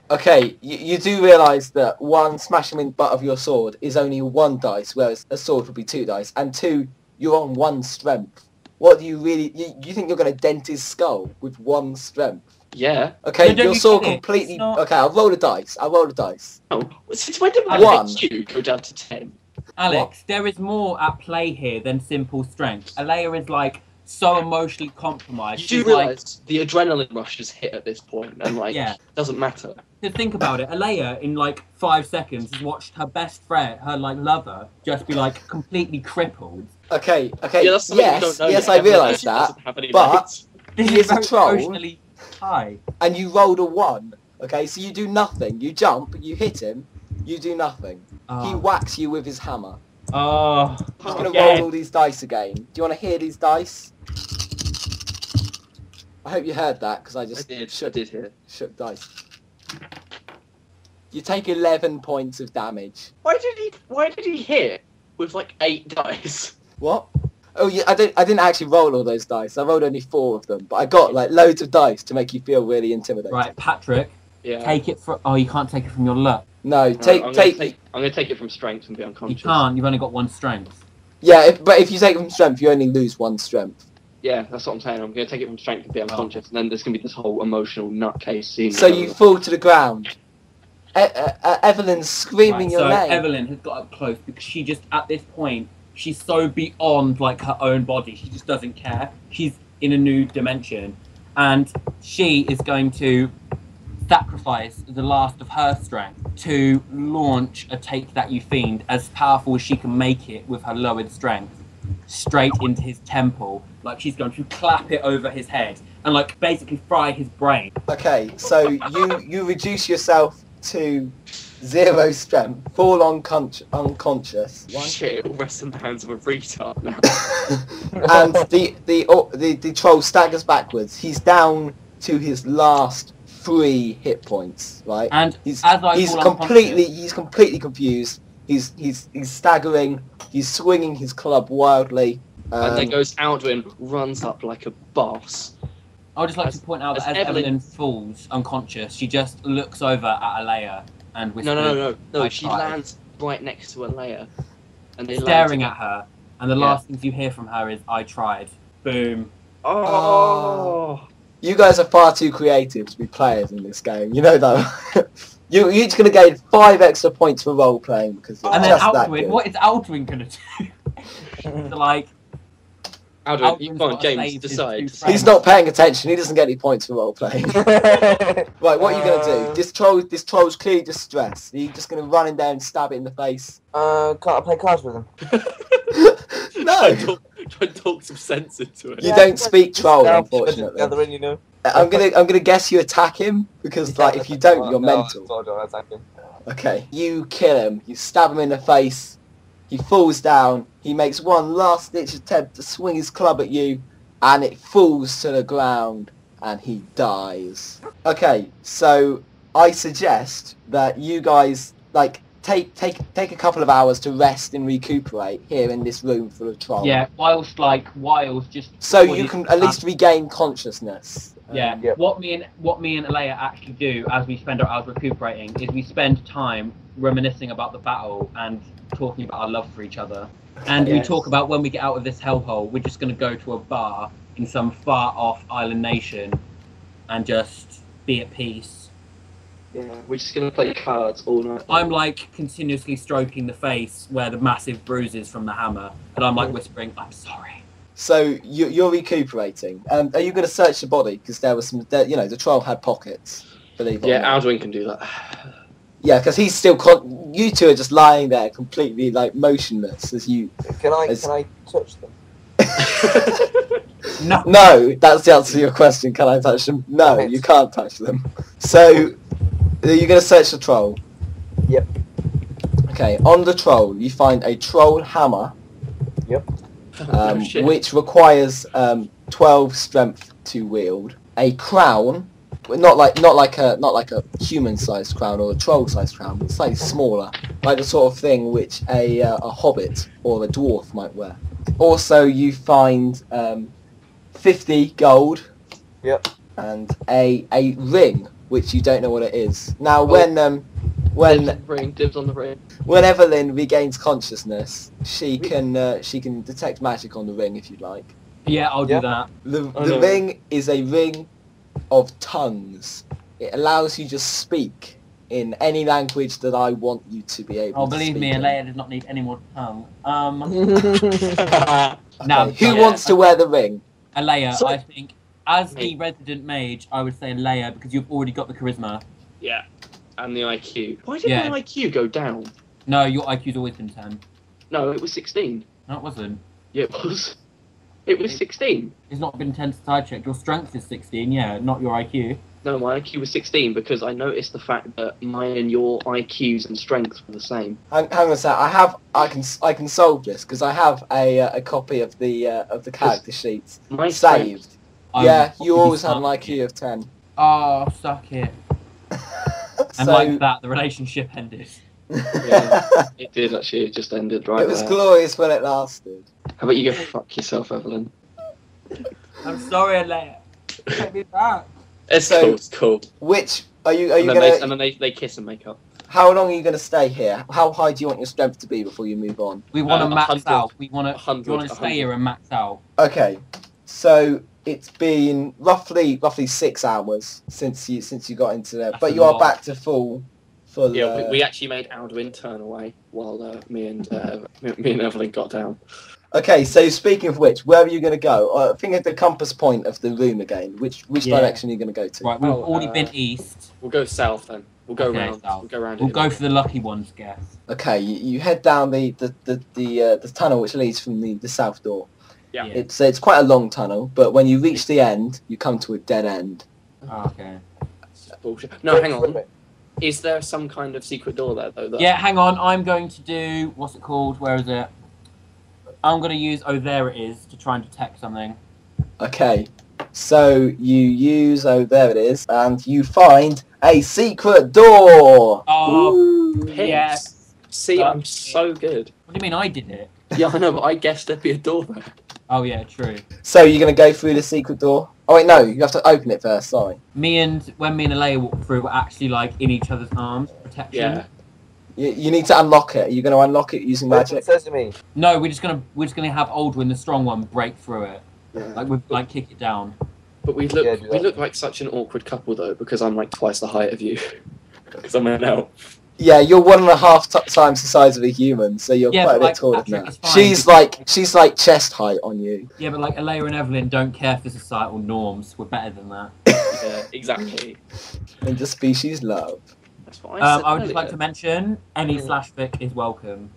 Speaker 1: Okay, you do realise that 1, smash him in the butt of your sword is only 1 dice, whereas a sword would be 2 dice, and 2, you're on 1 strength. What do you really... You think you're going to dent his skull with 1 strength?
Speaker 4: Yeah.
Speaker 1: Okay,
Speaker 3: No, don't
Speaker 1: your
Speaker 3: you
Speaker 1: sword
Speaker 3: get it?
Speaker 1: completely...
Speaker 3: It's not-
Speaker 1: Okay, I'll roll a dice.
Speaker 4: Oh, since when did my
Speaker 1: 1.
Speaker 4: IQ go down to 10?
Speaker 3: Alex, there is more at play here than simple strength. Leia is like so emotionally compromised.
Speaker 4: You
Speaker 3: She's
Speaker 4: do
Speaker 3: like,
Speaker 4: realise the adrenaline rush has hit at this point, and like,
Speaker 3: Yeah.
Speaker 4: doesn't matter.
Speaker 3: to think about it, Leia in like 5 seconds has watched her best friend, her like lover, just be like completely crippled.
Speaker 1: Okay,
Speaker 4: Yeah, that's something you
Speaker 1: yes,
Speaker 4: don't know
Speaker 1: yes,
Speaker 4: yet.
Speaker 1: I
Speaker 4: Evelyn
Speaker 1: realise
Speaker 4: actually
Speaker 1: that,
Speaker 4: doesn't have any
Speaker 1: but-
Speaker 4: legs.
Speaker 3: This
Speaker 1: He
Speaker 3: is
Speaker 1: is a
Speaker 3: very
Speaker 1: troll.
Speaker 3: emotionally high.
Speaker 1: and you rolled a 1. Okay, so you do nothing. You jump, you hit him, you do nothing. He
Speaker 3: Oh,
Speaker 1: whacks you with his hammer.
Speaker 3: oh.
Speaker 1: I'm just going to
Speaker 3: again.
Speaker 1: roll all these dice again. Do you want to hear these dice? I hope you heard that, because I
Speaker 4: I
Speaker 1: just
Speaker 4: did
Speaker 1: shook,
Speaker 4: hear.
Speaker 1: shook dice. You take 11 points of damage.
Speaker 4: Why did he hit with like 8 dice?
Speaker 1: What? Oh yeah, I didn't actually roll all those dice. I rolled only 4 of them, but I got like loads of dice to make you feel really intimidated.
Speaker 3: Right, Patrick,
Speaker 4: Yeah.
Speaker 3: take it from. Oh, you can't take it from your luck.
Speaker 1: No,
Speaker 4: No,
Speaker 1: take.
Speaker 4: I'm gonna take it from strength and be
Speaker 3: You
Speaker 4: unconscious.
Speaker 3: can't. You've only got 1 strength.
Speaker 1: Yeah, but if you take it from strength, you only lose 1 strength.
Speaker 4: Yeah, that's what I'm saying. I'm gonna take it from strength and be unconscious, and then there's gonna be this whole emotional nutcase scene.
Speaker 1: So you fall to the ground. Evelyn's screaming
Speaker 3: Right,
Speaker 1: your
Speaker 3: so
Speaker 1: name.
Speaker 3: Evelyn has got up close because she just at this point she's so beyond like her own body. She just doesn't care. She's in a new dimension, and she is going to sacrifice the last of her strength to launch a Take That You Fiend, as powerful as she can make it with her lowered strength, straight into his temple. Like she's going to clap it over his head and like basically fry his brain.
Speaker 1: Okay, so you reduce yourself to 0 strength, fall unconscious,
Speaker 4: Shit, it'll rest in the hands of a retard now.
Speaker 1: and the troll staggers backwards. He's down to his last 3 hit points, right?
Speaker 3: And
Speaker 1: He's
Speaker 3: as I
Speaker 1: he's
Speaker 3: fall
Speaker 1: completely confused. He's staggering. He's swinging his club wildly.
Speaker 4: And then goes Aldwin, runs up like a boss.
Speaker 3: I would just like to point out that
Speaker 4: as
Speaker 3: as
Speaker 4: Evelyn-
Speaker 3: Evelyn falls unconscious, she just looks over at Leia and whispers,
Speaker 4: No.
Speaker 3: I
Speaker 4: She
Speaker 3: tried.
Speaker 4: lands right next to Leia, and they
Speaker 3: staring
Speaker 4: land
Speaker 3: at her, and the
Speaker 4: Yeah.
Speaker 3: last things you hear from her is, I tried. Boom.
Speaker 4: Oh.
Speaker 1: You guys are far too creative to be players in this game. You know that. You're each going to gain 5 extra points for role playing because you're
Speaker 3: And then
Speaker 1: just that
Speaker 3: Altwin,
Speaker 1: good.
Speaker 3: what is Altwin going to do? So, like,
Speaker 4: Aldrin, you
Speaker 3: Aldrin's
Speaker 4: go on,
Speaker 3: gotta
Speaker 4: James,
Speaker 3: save his
Speaker 4: decide.
Speaker 3: two friends.
Speaker 1: He's not paying attention. He doesn't get any points for role playing. Right, what are you gonna do? This troll's clearly distressed. Are you just gonna run him down and stab it in the face?
Speaker 2: Can't I play cards with him?
Speaker 1: No,
Speaker 4: Try and talk some sense into it.
Speaker 1: you don't speak troll,
Speaker 2: Together
Speaker 1: unfortunately.
Speaker 2: in, you know.
Speaker 1: I'm gonna guess you attack him because like if you don't, you're mental.
Speaker 2: No, I don't attack him.
Speaker 1: Okay, you kill him. You stab him in the face. He falls down. He makes one last-ditch attempt to swing his club at you, and it falls to the ground, and he dies. Okay, so I suggest that you guys like take a couple of hours to rest and recuperate here in this room full of trolls.
Speaker 3: Yeah, whilst just.
Speaker 1: So you can at least regain consciousness.
Speaker 3: Yeah.
Speaker 2: Yep.
Speaker 3: What me and Alea actually do as we spend our hours recuperating is we spend time reminiscing about the battle and talking about our love for each other. And we
Speaker 4: Yes.
Speaker 3: talk about when we get out of this hellhole, we're just going to go to a bar in some far-off island nation and just be at peace.
Speaker 4: Yeah, we're just gonna play cards all night.
Speaker 3: I'm like continuously stroking the face where the massive bruises from the hammer, and I'm like whispering, "I'm sorry."
Speaker 1: So you're recuperating. Are you going to search the body? Because there was some, the troll had pockets. Believe it or
Speaker 4: Yeah,
Speaker 1: not.
Speaker 4: Aldrin can do that.
Speaker 1: Yeah, because he's still. You two are just lying there, completely like motionless as you.
Speaker 2: Can I
Speaker 1: As-
Speaker 2: touch them?
Speaker 3: No.
Speaker 1: No, that's the answer to your question. Can I touch them? No,
Speaker 2: Right.
Speaker 1: you can't touch them. So you're going to search the troll.
Speaker 2: Yep.
Speaker 1: Okay, on the troll you find a troll hammer,
Speaker 4: Oh, shit.
Speaker 1: which requires 12 strength to wield. A crown, but not like a human-sized crown or a troll-sized crown, but slightly smaller, like the sort of thing which a hobbit or a dwarf might wear. Also, you find 50 gold.
Speaker 2: Yep.
Speaker 1: And a ring, which you don't know what it is. Now,
Speaker 4: Dibs on the ring.
Speaker 1: when Evelyn regains consciousness, she can detect magic on the ring if you'd like.
Speaker 3: Yeah, I'll
Speaker 2: Yeah.
Speaker 3: do that.
Speaker 1: The
Speaker 4: no.
Speaker 1: ring is a ring of tongues. It allows you to speak in any language that I want you to be able
Speaker 3: Oh,
Speaker 1: to
Speaker 3: believe
Speaker 1: speak
Speaker 3: me,
Speaker 1: in.
Speaker 3: Alea does not need any more tongue.
Speaker 1: Okay,
Speaker 3: Now,
Speaker 1: who
Speaker 3: yeah.
Speaker 1: wants to wear the ring?
Speaker 3: Alea,
Speaker 4: So-
Speaker 3: I think, as
Speaker 4: Me.
Speaker 3: the resident mage, I would say Alea because you've already got the charisma.
Speaker 4: Yeah, and the IQ. Why did
Speaker 3: Yeah.
Speaker 4: my IQ go down?
Speaker 3: No, your IQ's always been 10.
Speaker 4: No, it was 16.
Speaker 3: No, it wasn't.
Speaker 4: Yeah, it was. It was 16.
Speaker 3: It's not been 10 to side check. Your strength is 16, yeah, not your IQ.
Speaker 4: No, my IQ was 16 because I noticed the fact that mine and your IQs and strengths were the same.
Speaker 1: Hang on a sec. I can solve this because I have a copy of the character sheets
Speaker 4: My strength.
Speaker 1: saved.
Speaker 3: I
Speaker 1: Yeah,
Speaker 3: would
Speaker 1: you
Speaker 3: probably
Speaker 1: always had an
Speaker 3: suck
Speaker 1: IQ
Speaker 3: it.
Speaker 1: of 10.
Speaker 3: Oh, suck it. And
Speaker 1: So-
Speaker 3: like that, the relationship ended.
Speaker 4: Yeah. It did actually. It just ended right
Speaker 1: It was
Speaker 4: there.
Speaker 1: glorious when it lasted.
Speaker 4: How about you go fuck yourself, Evelyn?
Speaker 3: I'm sorry, Alea. Take me back.
Speaker 4: It's
Speaker 1: So-
Speaker 4: cool. It's cool.
Speaker 1: Which are you
Speaker 4: And
Speaker 1: gonna?
Speaker 4: then they kiss and make up.
Speaker 1: How long are you gonna stay here? How high do you want your strength to be before you move on?
Speaker 3: We want to
Speaker 4: 100,
Speaker 3: max out. We want to.
Speaker 4: 100,
Speaker 3: You want to stay here and max out.
Speaker 1: Okay, so it's been roughly 6 hours since you got into there,
Speaker 3: That's
Speaker 1: but
Speaker 3: a
Speaker 1: you are
Speaker 3: lot.
Speaker 1: back to full.
Speaker 4: Yeah, we actually made Aldwin turn away while me and Evelyn got down.
Speaker 1: Okay, so speaking of which, where are you going to go? Think of the compass point of the room again. Which
Speaker 3: Yeah.
Speaker 1: direction are you going to go to?
Speaker 3: Right, we've
Speaker 4: Oh,
Speaker 3: already been east.
Speaker 4: We'll go south then. We'll go
Speaker 3: Okay,
Speaker 4: round.
Speaker 3: south.
Speaker 4: We'll go round.
Speaker 3: We'll
Speaker 4: it.
Speaker 3: go for the lucky ones, guess.
Speaker 1: Okay, you head down the tunnel which leads from the south door.
Speaker 4: Yeah.
Speaker 1: It's quite a long tunnel, but when you reach the end, you come to a dead end.
Speaker 3: Oh, okay.
Speaker 4: It's bullshit. No, hang on. Is there some kind of secret door there though? That...
Speaker 3: Yeah, hang on. I'm going to do what's it called? Where is it? I'm going to use there it is to try and detect something.
Speaker 1: Okay, so you use there it is, and you find a secret door.
Speaker 3: Oh,
Speaker 1: Ooh.
Speaker 4: Piss.
Speaker 3: yes.
Speaker 4: See, I'm so good.
Speaker 3: What do you mean I did it?
Speaker 4: Yeah, I know, but I guessed there'd be a door there.
Speaker 3: Oh yeah, true.
Speaker 1: So you're gonna go through the secret door? Oh wait, no, you have to open it first. Sorry.
Speaker 3: When me and Alea walked through, we're actually like in each other's arms, protection.
Speaker 4: Yeah.
Speaker 1: You need to unlock it. Are you gonna unlock it using magic?
Speaker 2: Sesame.
Speaker 3: No, we're just gonna have Aldwin, the strong one, break through it.
Speaker 1: Yeah.
Speaker 3: Like kick it down.
Speaker 4: But we
Speaker 2: Yeah,
Speaker 4: look
Speaker 2: do
Speaker 4: we
Speaker 2: that.
Speaker 4: look like such an awkward couple though because I'm like twice the height of you. Because I'm an elf.
Speaker 1: Yeah, you're 1.5 times the size of a human, so you're
Speaker 3: Yeah,
Speaker 1: quite a
Speaker 3: but,
Speaker 1: bit taller than
Speaker 3: Patrick,
Speaker 1: that.
Speaker 3: it's fine,
Speaker 1: She's like chest height on you.
Speaker 3: Yeah, but like Alea and Evelyn don't care for societal norms. We're better than that.
Speaker 4: Yeah, exactly.
Speaker 1: Interspecies love.
Speaker 4: That's what I said
Speaker 3: I would just like
Speaker 4: earlier.
Speaker 3: to mention any
Speaker 2: Mm.
Speaker 3: slash fic is welcome.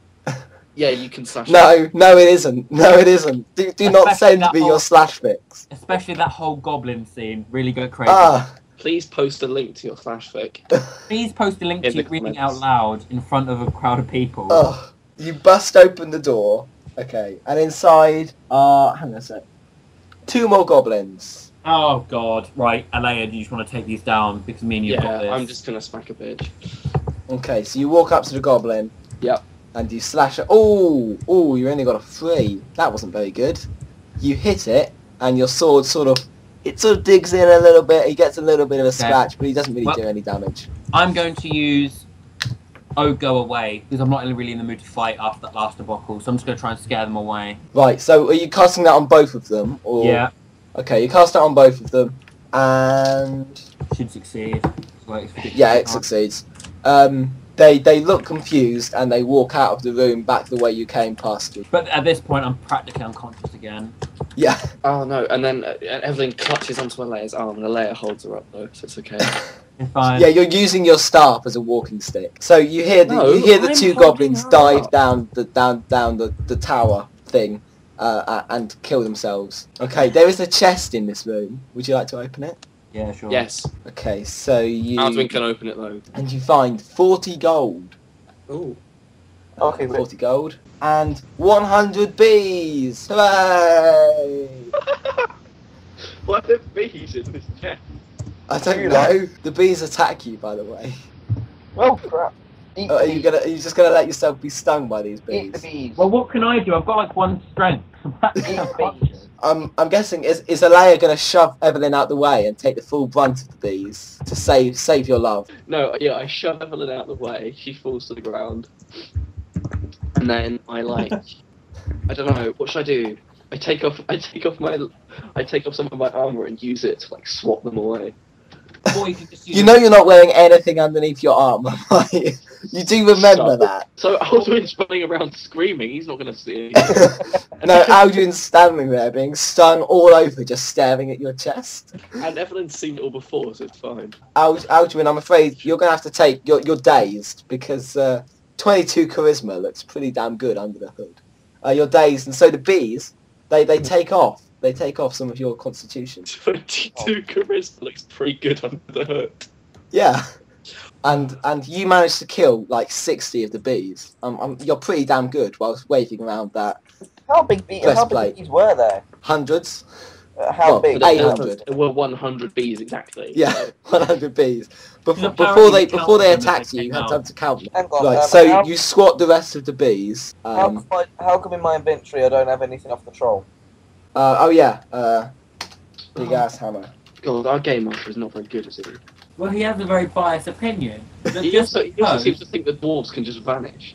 Speaker 4: Yeah, you can slash.
Speaker 1: No, no, it isn't. No, it isn't. Do not
Speaker 3: Especially
Speaker 1: send
Speaker 3: that
Speaker 1: me
Speaker 3: whole-
Speaker 1: your slash fix.
Speaker 3: Especially that whole goblin scene. Really go crazy.
Speaker 1: Ah,
Speaker 4: Please post a link to your slash fic.
Speaker 3: Please post a link
Speaker 4: In
Speaker 3: to you
Speaker 4: the
Speaker 3: reading
Speaker 4: comments.
Speaker 3: out loud in front of a crowd of people.
Speaker 1: oh, you bust open the door. Okay, and inside are, hang on a sec, 2 more goblins.
Speaker 3: Oh god. Right, Alea, do you just want to take these down? Because me and you got
Speaker 4: Yeah,
Speaker 3: this.
Speaker 4: I'm just gonna smack a bitch.
Speaker 1: Okay, so you walk up to the goblin.
Speaker 4: Yep.
Speaker 1: And you slash it. Oh, you only got a 3. That wasn't very good. You hit it, and your sword sort of digs in a little bit. He gets a little bit of a scratch, but he doesn't really
Speaker 3: Well-
Speaker 1: do any damage.
Speaker 3: I'm going to use Oh Go Away, because I'm not really in the mood to fight after that last debacle, so I'm just going to try and scare them away.
Speaker 1: Right, so are you casting that on both of them? Or...
Speaker 3: Yeah,
Speaker 1: Okay, you cast it on both of them, and
Speaker 3: should succeed.
Speaker 1: yeah, it succeeds. They look confused, and they walk out of the room back the way you came past you.
Speaker 3: But at this point, I'm practically unconscious again.
Speaker 1: Yeah.
Speaker 4: Oh no! And then Evelyn clutches onto Alea's arm, and Alea holds her up though, so it's okay.
Speaker 3: It's fine.
Speaker 1: Yeah, you're using your staff as a walking stick. So you hear the
Speaker 4: No,
Speaker 1: you hear the
Speaker 4: I'm
Speaker 1: 2
Speaker 4: holding
Speaker 1: goblins
Speaker 4: her
Speaker 1: dive
Speaker 4: up.
Speaker 1: down the tower thing, and kill themselves. Okay, there is a chest in this room. Would you like to open it?
Speaker 3: Yeah, sure.
Speaker 4: Yes.
Speaker 1: Okay, so you
Speaker 4: Aldwin can open it though.
Speaker 1: and you find 40 gold.
Speaker 4: Ooh.
Speaker 2: Okay, wait.
Speaker 1: 40 gold and 100 bees. Hooray!
Speaker 4: What are the bees in this chest?
Speaker 1: I don't
Speaker 2: You
Speaker 1: know. The bees attack you, by the way.
Speaker 2: Oh crap! Eat
Speaker 1: Are
Speaker 2: the
Speaker 1: you
Speaker 2: bees.
Speaker 1: gonna? Are you just gonna let yourself be stung by these
Speaker 2: Eat the
Speaker 1: bees?
Speaker 2: bees.
Speaker 3: Well, what can I do? I've got like 1 strength. I'm practically unconscious.
Speaker 1: I'm guessing is Alea gonna shove Evelyn out the way and take the full brunt of the bees to save your love?
Speaker 4: No, yeah, I shove Evelyn out of the way. She falls to the ground, and then I I don't know. What should I do? I take off some of my armor and use it to like swat them away.
Speaker 3: Or you can just use
Speaker 1: You know you're not wearing anything underneath your armor, right? You do remember
Speaker 4: So-
Speaker 1: that.
Speaker 4: So Aldwin's running around screaming. He's not gonna see anything.
Speaker 1: No, Aldrin's standing there being stung all over, just staring at your chest.
Speaker 4: And Evelyn's seen it all before, so it's fine.
Speaker 1: Aldrin, I'm afraid you're gonna have to take. You're dazed because 22 charisma looks pretty damn good under the hood. You're dazed, and so the bees they take off. They take off some of your constitution.
Speaker 4: 22 charisma looks pretty good under the hood.
Speaker 1: Yeah. And you managed to kill like 60 of the bees. You're pretty damn good whilst waving around that
Speaker 2: How big bees were there?
Speaker 1: hundreds.
Speaker 2: How
Speaker 1: Well,
Speaker 2: big?
Speaker 1: But 800.
Speaker 4: There were 100 bees exactly.
Speaker 1: Yeah,
Speaker 4: So
Speaker 1: 100 bees. Before
Speaker 3: apparently
Speaker 1: before they
Speaker 3: count them as
Speaker 1: attacked
Speaker 3: they
Speaker 1: you, you
Speaker 3: came
Speaker 1: had time
Speaker 3: out.
Speaker 1: to count them.
Speaker 2: Hang on.
Speaker 1: Right, so
Speaker 2: how,
Speaker 1: you squat the rest of the bees.
Speaker 2: how come in my inventory I don't have anything off the troll?
Speaker 1: Oh yeah, big ass hammer.
Speaker 4: God, our game master is not very good, is he?
Speaker 3: Well, he has a very biased opinion. But
Speaker 4: He
Speaker 3: just
Speaker 4: also
Speaker 3: because,
Speaker 4: seems to think that dwarves can just vanish.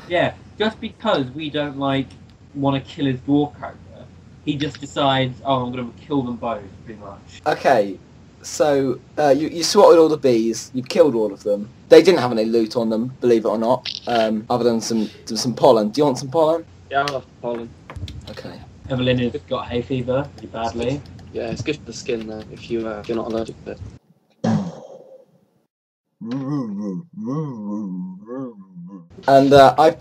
Speaker 3: yeah, just because we don't like want to kill his dwarf character, he just decides, oh, I'm going to kill them both, pretty much.
Speaker 1: Okay, so you swatted all the bees. You killed all of them. They didn't have any loot on them, believe it or not, other than some pollen. Do you want some pollen?
Speaker 4: Yeah, I love pollen.
Speaker 1: Okay.
Speaker 3: Evelyn has got hay fever pretty badly.
Speaker 4: Yeah, it's good for the skin though, if you're not allergic to it.
Speaker 1: And I've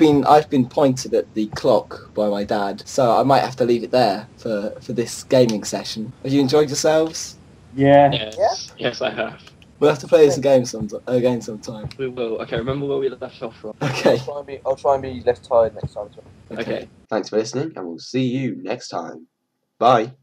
Speaker 1: been pointed at the clock by my dad, so I might have to leave it there for this gaming session. Have you enjoyed yourselves?
Speaker 3: Yeah.
Speaker 4: Yes, yes, I have.
Speaker 1: We'll have to play this again sometime.
Speaker 4: We will. Okay, remember where we left off from.
Speaker 1: Okay.
Speaker 2: I'll try and be less tired next time.
Speaker 4: Okay.
Speaker 5: Thanks for listening, and we'll see you next time. Bye.